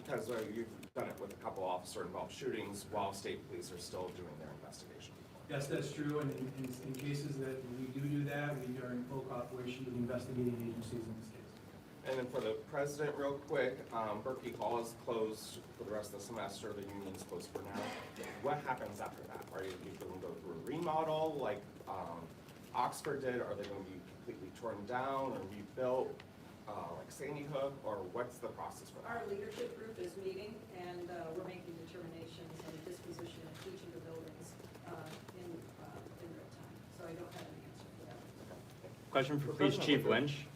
Because you've done it with a couple officer-involved shootings while state police are still doing their investigation. Yes, that's true, and in cases that we do that, we are in full cooperation with the investigating agencies in this case. And then for the President, real quick, Berkey Hall is closed for the rest of the semester. The union's closed for now. What happens after that? Are you going to go through a remodel like Oxford did? Are they going to be completely torn down or rebuilt like Sandy Hook? Or what's the process for that? Our leadership group is meeting, and we're making determinations on the disposition of each of the buildings in real time. So I don't have an answer for that. Question for Police Chief Lynch.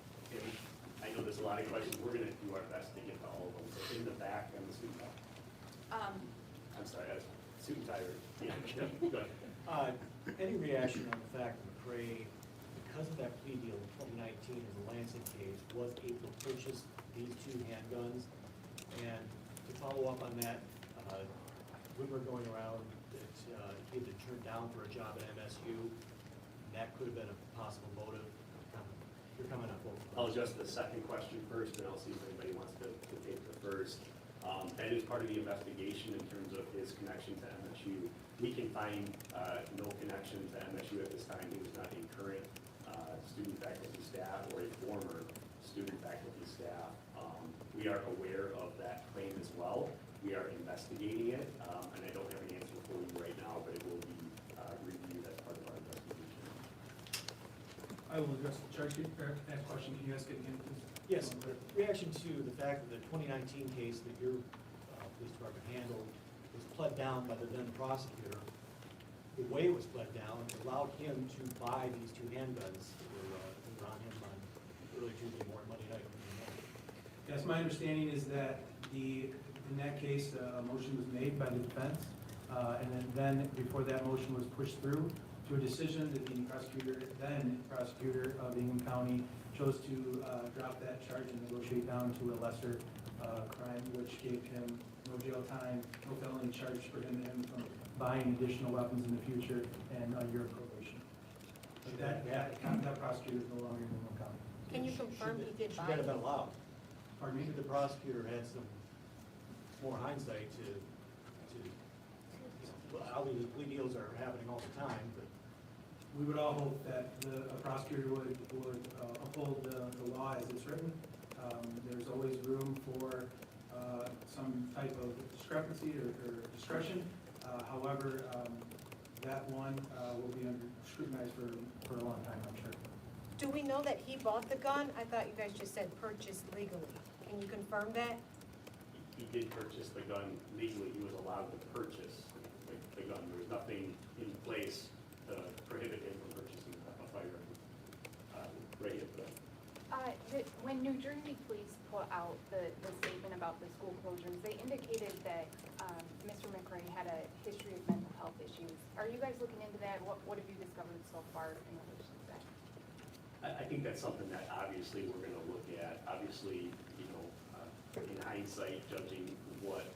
I know there's a lot of questions. We're going to do our best to get to all of them. So in the back, and the suit tie. I'm sorry, suit and tie. Yeah, go ahead. Any reaction on the fact that McRae, because of that plea deal in 2019 in the Lansing case, was able to purchase these two handguns? And to follow up on that, rumor going around that he had been turned down for a job at MSU, and that could have been a possible motive. You're coming up. I'll address the second question first, and I'll see if anybody wants to take the first. That is part of the investigation in terms of his connection to MSU. We can find no connection to MSU at this time. He was not a current student faculty staff or a former student faculty staff. We are aware of that claim as well. We are investigating it, and I don't have an answer for you right now, but it will be reviewed as part of our investigation. I will address the charge sheet. Next question, can you ask it again, please? Yes, reaction to the fact that the 2019 case that your police department handled was pled down by the then prosecutor. The way it was pled down allowed him to buy these two handguns that were on him on early Tuesday morning, Monday night. Yes, my understanding is that in that case, a motion was made by the defense, and then before that motion was pushed through to a decision that the then prosecutor of Ingham County chose to drop that charge and negotiate down to a lesser crime, which gave him no jail time, no felony charge for him from buying additional weapons in the future, and a year of probation. But that prosecutor is no longer in Ingham County. Can you confirm he did buy? Should that have been allowed? Pardon me? Maybe the prosecutor had some more hindsight to obviously plea deals are happening all the time, but We would all hope that a prosecutor would uphold the law as it's written. There's always room for some type of discrepancy or discretion. However, that one will be under scrutinized for a long time, I'm sure. Do we know that he bought the gun? I thought you guys just said purchased legally. Can you confirm that? He did purchase the gun legally. He was allowed to purchase the gun. There was nothing in place to prohibit him from purchasing a firearm. Right at the When New Jersey police put out the statement about the school closures, they indicated that Mr. McRae had a history of mental health issues. Are you guys looking into that? What have you discovered so far in relation to that? I think that's something that obviously we're gonna look at. Obviously, in hindsight, judging what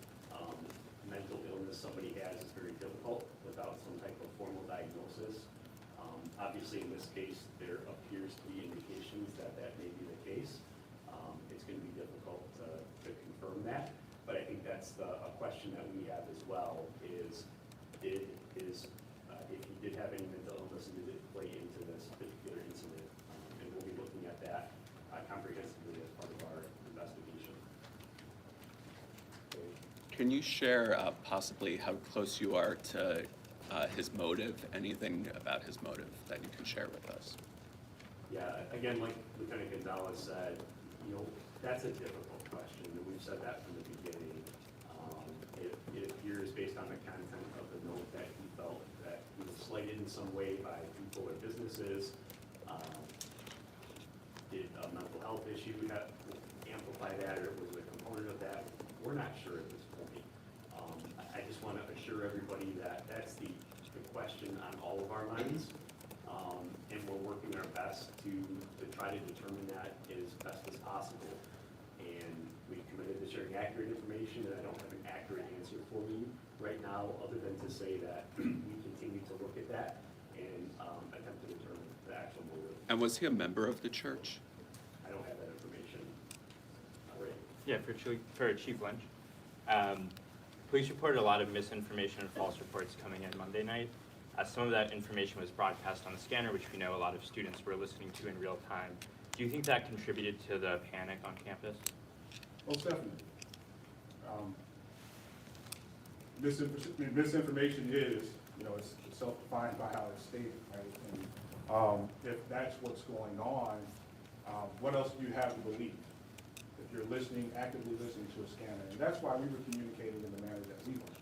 mental illness somebody has is very difficult without some type of formal diagnosis. Obviously, in this case, there appears to be indications that that may be the case. It's gonna be difficult to confirm that, but I think that's a question that we have as well, is if he did have any mental illness and did it play into this particular incident, and we'll be looking at that comprehensively as part of our investigation. Can you share possibly how close you are to his motive? Anything about his motive that you can share with us? Yeah, again, like Lieutenant Gonzalez said, that's a difficult question, and we've said that from the beginning. It appears based on the content of the note that he felt that he was slighted in some way by people or businesses. Did a mental health issue amplify that, or was it a component of that? We're not sure at this point. I just want to assure everybody that that's the question on all of our minds, and we're working our best to try to determine that as best as possible. And we've committed to sharing accurate information, and I don't have an accurate answer for you right now, other than to say that we continue to look at that and attempt to determine the actual motive. And was he a member of the church? I don't have that information. Right. Yeah, for Chief Lynch. Police reported a lot of misinformation and false reports coming in Monday night. Some of that information was broadcast on the scanner, which we know a lot of students were listening to in real time. Do you think that contributed to the panic on campus? Most definitely. Misinformation is, it's self-defined by how it's stated, right? And if that's what's going on, what else do you have to believe? If you're actively listening to a scanner. And that's why we were communicating in the manner that we were.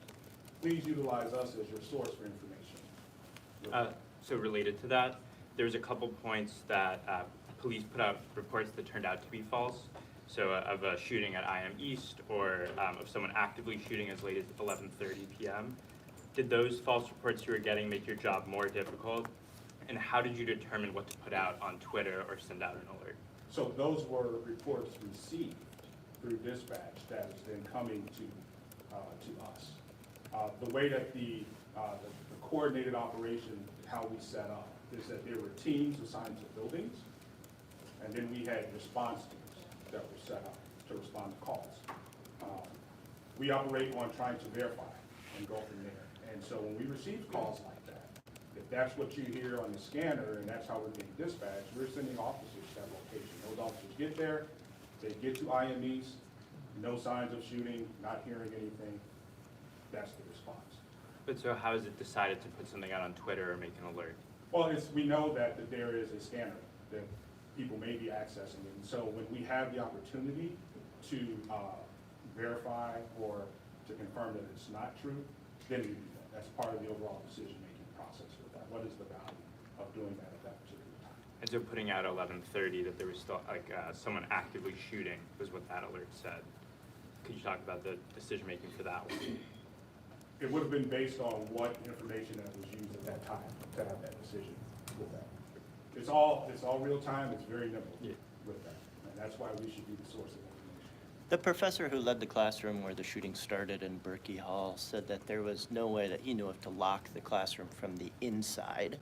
Please utilize us as your source for information. So related to that, there's a couple points that police put out reports that turned out to be false. So of a shooting at IM East, or of someone actively shooting as late as 11:30 p.m. Did those false reports you were getting make your job more difficult? And how did you determine what to put out on Twitter or send out an alert? So those were reports received through dispatch that is then coming to us. The way that the coordinated operation, how we set up, is that there were teams assigned to buildings, and then we had response teams that were set up to respond to calls. We operate on trying to verify and go from there. And so when we receive calls like that, if that's what you hear on the scanner and that's how we're getting dispatched, we're sending officers to that location. Those officers get there, they get to IM East, no signs of shooting, not hearing anything. That's the response. But so how is it decided to put something out on Twitter or make an alert? Well, we know that there is a scanner that people may be accessing. And so when we have the opportunity to verify or to confirm that it's not true, then we do that. That's part of the overall decision-making process with that. What is the value of doing that at that particular time? And so putting out 11:30 that there was still someone actively shooting was what that alert said. Could you talk about the decision-making for that one? It would have been based on what information that was used at that time to have that decision with that. It's all real time, it's very nimble with that. And that's why we should be the source of information. The professor who led the classroom where the shooting started in Berkey Hall said that there was no way that he knew of to lock the classroom from the inside.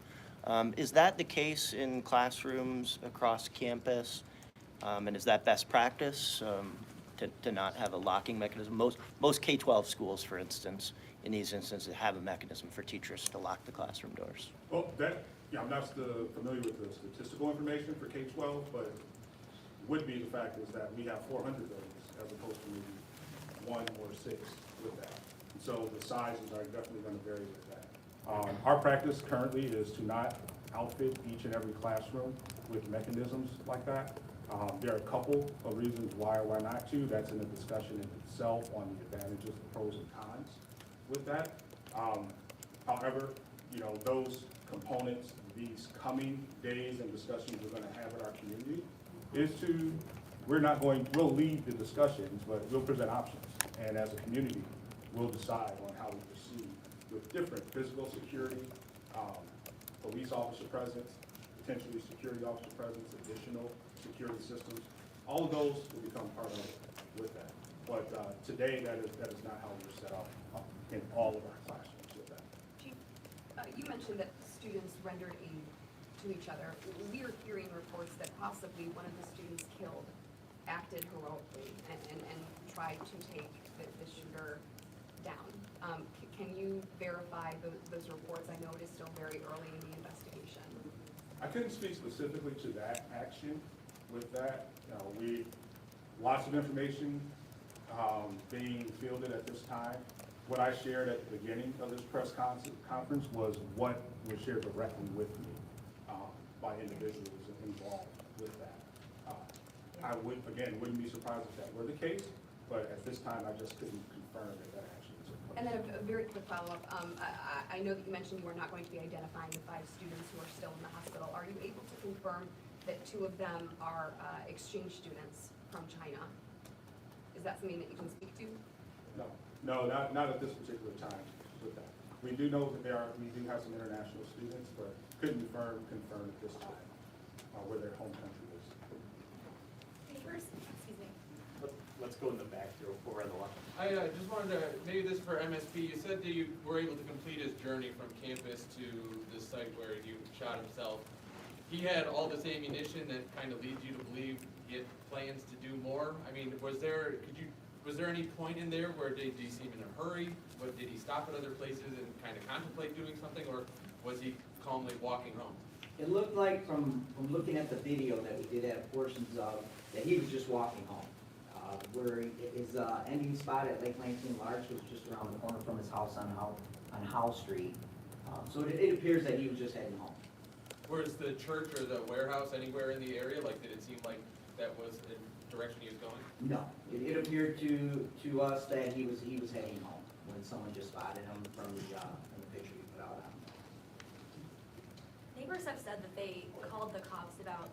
Is that the case in classrooms across campus? And is that best practice to not have a locking mechanism. Most K-12 schools, for instance, in these instances, have a mechanism for teachers to lock the classroom doors. Well, I'm not familiar with the statistical information for K-12, but would be the fact is that we have 400 buildings as opposed to maybe 1 or 6 with that. And so the sizes are definitely going to vary with that. Our practice currently is to not outfit each and every classroom with mechanisms like that. There are a couple of reasons why or why not to. That's in the discussion in itself on the advantages, the pros and cons with that. However, those components, these coming days and discussions we're going to have in our community is we'll lead the discussions, but we'll present options. And as a community, we'll decide on how we proceed with different physical security, police officer presence, potentially security officer presence, additional security systems. All of those will become part of it with that. But today, that is not how we're set up in all of our classrooms with that. Chief, you mentioned that students rendered aid to each other. We are hearing reports that possibly one of the students killed acted heroically and tried to take the shooter down. Can you verify those reports? I know it is still very early in the investigation. I couldn't speak specifically to that action with that. Lots of information being fielded at this time. What I shared at the beginning of this press conference was what was shared directly with me by individuals involved with that. I wouldn't be surprised if that were the case, but at this time, I just couldn't confirm that actually took place. And then a very quick follow-up. I know that you mentioned you are not going to be identifying the 5 students who are still in the hospital. Are you able to confirm that 2 of them are exchange students from China? Is that something that you can speak to? No, not at this particular time with that. We do know that we do have some international students, but couldn't confirm at this time where their home country is. Excuse me. Let's go in the back here before we're on the left. I just wanted to, maybe this is for MSP, you said that you were able to complete his journey from campus to the site where he shot himself. He had all this ammunition that kind of leads you to believe he had plans to do more. I mean, was there any point in there where did he seem in a hurry? Did he stop at other places and kind of contemplate doing something, or was he calmly walking home? It looked like from looking at the video that we did have portions of, that he was just walking home. Where his ending spot at Lake Lansing Large was just around the corner from his house on Howell Street. So it appears that he was just heading home. Where's the church or the warehouse anywhere in the area? Like, did it seem like that was the direction he was going? No, it appeared to us that he was heading home when someone just spotted him from the picture you put out on him. Neighbors have said that they called the cops about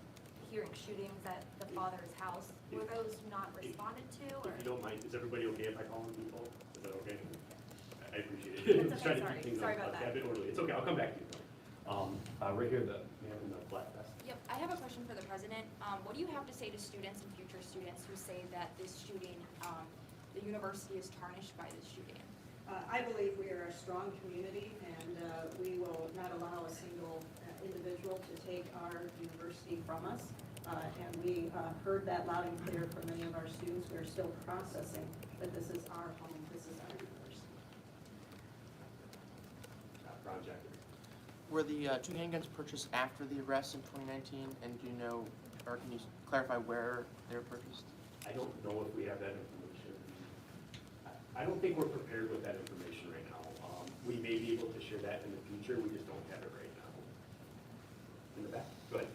hearing shootings at the father's house. Were those not responded to? Or? If you don't mind, is everybody okay if I call on people? Is that okay? I appreciate it. That's okay, sorry about that. A bit orderly. It's okay, I'll come back to you. Right here, the man in the black vest. Yep, I have a question for the president. What do you have to say to students and future students who say that this shooting, the university is tarnished by this shooting? I believe we are a strong community, and we will not allow a single individual to take our university from us. And we heard that loud and clear from many of our students. We are still processing that this is our home, this is our university. Project. Were the 2 handguns purchased after the arrest in 2019? And do you know, or can you clarify where they were purchased? I don't know if we have that information. I don't think we're prepared with that information right now. We may be able to share that in the future, we just don't have it right now. In the back, go ahead.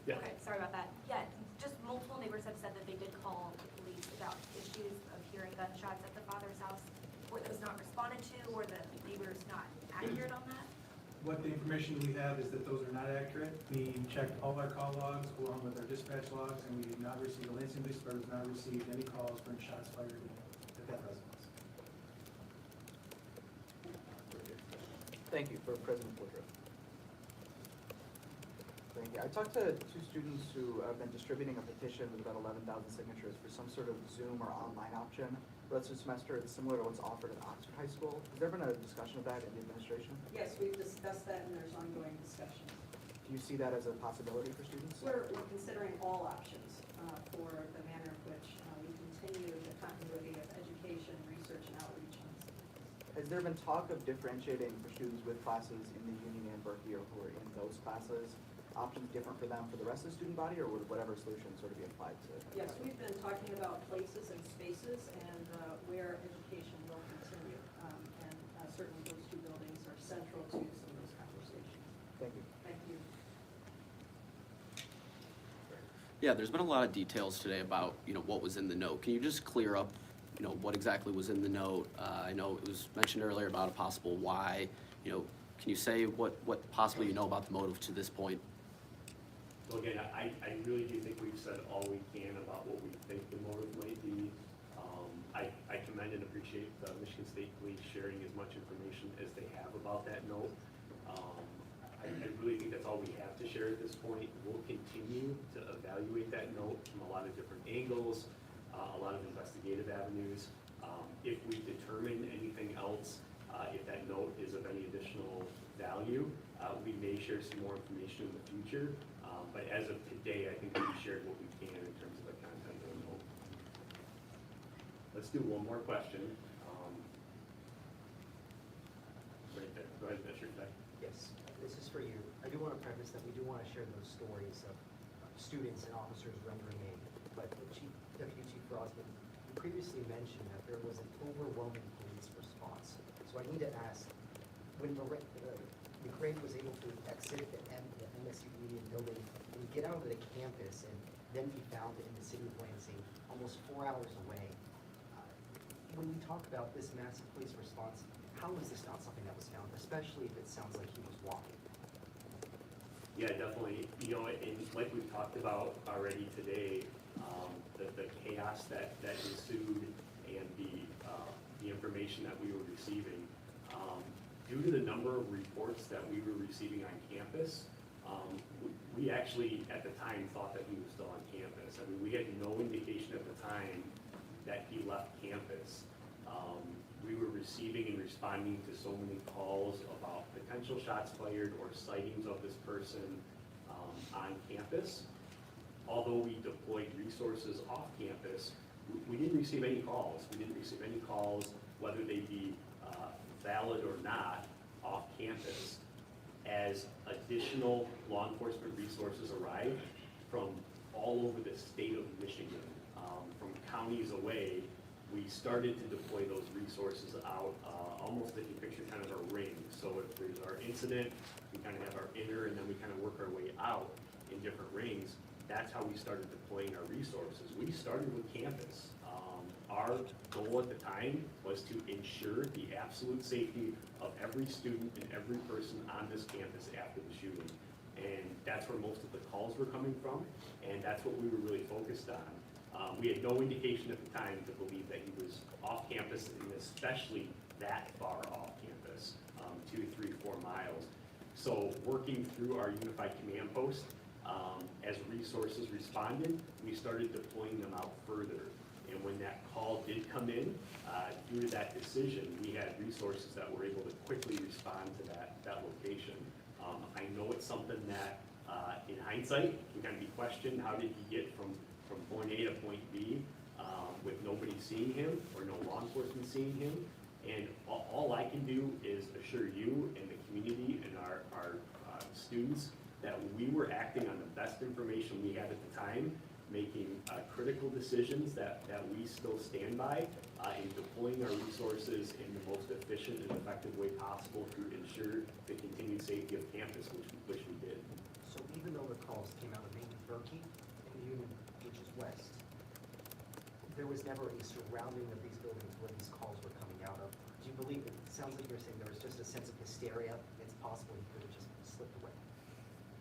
Yeah. Okay, sorry about that. Yeah, just multiple neighbors have said that they did call the police about issues of hearing gunshots at the father's house. Were those not responded to? Were the neighbors not accurate on that? What the information we have is that those are not accurate. We checked all our call logs along with our dispatch logs, and we did not receive, the Lansing Police Department has not received any calls for shots fired at that residence. Thank you, for President Woodruff. Thank you. I talked to 2 students who have been distributing a petition with about 11,000 signatures for some sort of Zoom or online option for the semester. It's similar to what's offered at Oxford High School. Has there been a discussion of that in the administration? Yes, we've discussed that, and there's ongoing discussions. Do Do you see that as a possibility for students? We're considering all options for the manner in which we continue the continuity of education, research, and outreach on this. Has there been talk of differentiating for students with classes in the Union and Berkeley or who are in those classes? Options different for them for the rest of the student body, or would whatever solution sort of be applied to? Yes, we've been talking about places and spaces and where education will continue. And certainly those two buildings are central to some of those conversations. Thank you. Thank you. Yeah, there's been a lot of details today about, what was in the note. Can you just clear up, what exactly was in the note? I know it was mentioned earlier about a possible why. Can you say what possibly you know about the motive to this point? So again, I really do think we've said all we can about what we think the motive might be. I commend and appreciate the Michigan State Police sharing as much information as they have about that note. I really think that's all we have to share at this point. We'll continue to evaluate that note from a lot of different angles, a lot of investigative avenues. If we determine anything else, if that note is of any additional value, we may share some more information in the future. But as of today, I think we've shared what we can in terms of the content of the note. Let's do one more question. Right there. Go ahead, Mr. Beck. Yes, this is for you. I do want to preface that we do want to share those stories of students and officers rendering aid. But Deputy Chief Rosman, you previously mentioned that there was an overwhelming police response. So I need to ask, when McRae was able to exit the MSU Union building and get out of the campus and then be found in the city of Lansing, almost 4 hours away, when you talk about this massive police response, how is this not something that was found, especially if it sounds like he was walking? Yeah, definitely. And like we've talked about already today, the chaos that ensued and the information that we were receiving, due to the number of reports that we were receiving on campus, we actually at the time thought that he was still on campus. I mean, we had no indication at the time that he left campus. We were receiving and responding to so many calls about potential shots fired or sightings of this person on campus. Although we deployed resources off campus, we didn't receive any calls. We didn't receive any calls, whether they be valid or not, off campus. As additional law enforcement resources arrived from all over the state of Michigan, from counties away, we started to deploy those resources out, almost if you picture kind of a ring. So if there's our incident, we kind of have our inner, and then we kind of work our way out in different rings. That's how we started deploying our resources. We started with campus. Our goal at the time was to ensure the absolute safety of every student and every person on this campus after the shooting. And that's where most of the calls were coming from, and that's what we were really focused on. We had no indication at the time to believe that he was off campus, and especially that far off campus, 2, 3, 4 miles. So working through our unified command post, as resources responded, we started deploying them out further. And when that call did come in, due to that decision, we had resources that were able to quickly respond to that location. I know it's something that, in hindsight, can kind of be questioned. How did he get from point A to point B with nobody seeing him or no law enforcement seeing him? And all I can do is assure you and the community and our students that we were acting on the best information we had at the time, making critical decisions that we still stand by, in deploying our resources in the most efficient and effective way possible to ensure the continued safety of campus, which we did. So even though the calls came out of mainly Berkeley and the Union, which is west, there was never a surrounding of these buildings where these calls were coming out of. Do you believe, it sounds like you're saying there was just a sense of hysteria, it's possible he could have just slipped away?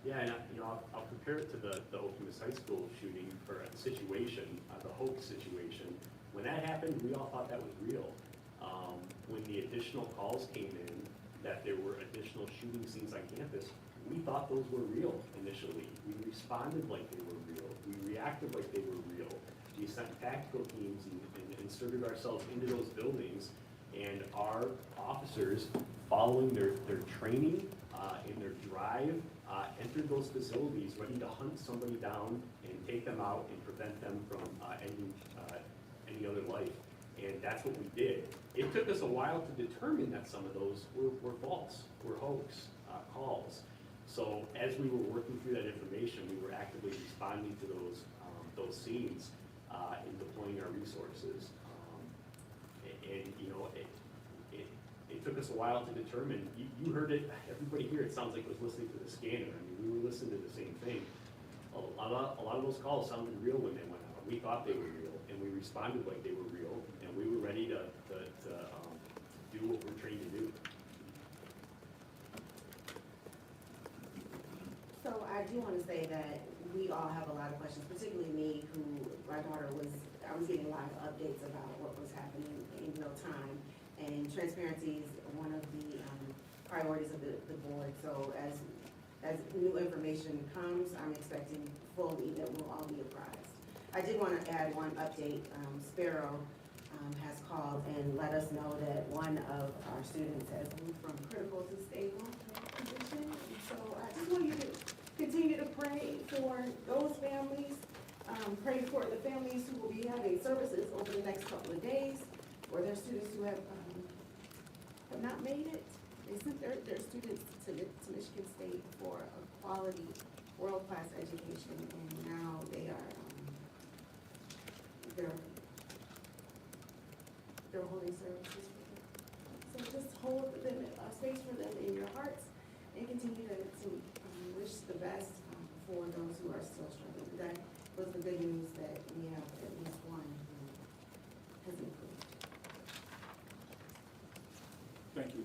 Yeah, and I'll compare it to the Okemos High School shooting or situation, the Hope situation. When that happened, we all thought that was real. When the additional calls came in that there were additional shooting scenes on campus, we thought those were real initially. We responded like they were real. We reacted like they were real. We sent tactical teams and inserted ourselves into those buildings, and our officers, following their training and their drive entered those facilities ready to hunt somebody down and take them out and prevent them from ending any other life. And that's what we did. It took us a while to determine that some of those were false, were hoax calls. So as we were working through that information, we were actively responding to those scenes and deploying our resources. And you know, it took us a while to determine. You heard it. Everybody here, it sounds like was listening to the scanner. I mean, we were listening to the same thing. A lot of those calls sounded real when they went out. We thought they were real, and we responded like they were real, and we were ready to do what we're trained to do. So I do want to say that we all have a lot of questions, particularly me, who, my daughter I was getting a lot of updates about what was happening in real time. And transparency is one of the priorities of the board. So as new information comes, I'm expecting fully that we'll all be apprised. I did want to add one update. Sparrow has called and let us know that one of our students has moved from critical to stable position. And so I just want you to continue to pray for those families. Pray for the families who will be having services over the next couple of days, or their students who have not made it. They sent their students to Michigan State for a quality, world-class education, and now they are they're holding services for them. So just hold them, space for them in your hearts, and continue to wish the best for those who are still struggling. That was the good news, that we have at least one who has improved. Thank you.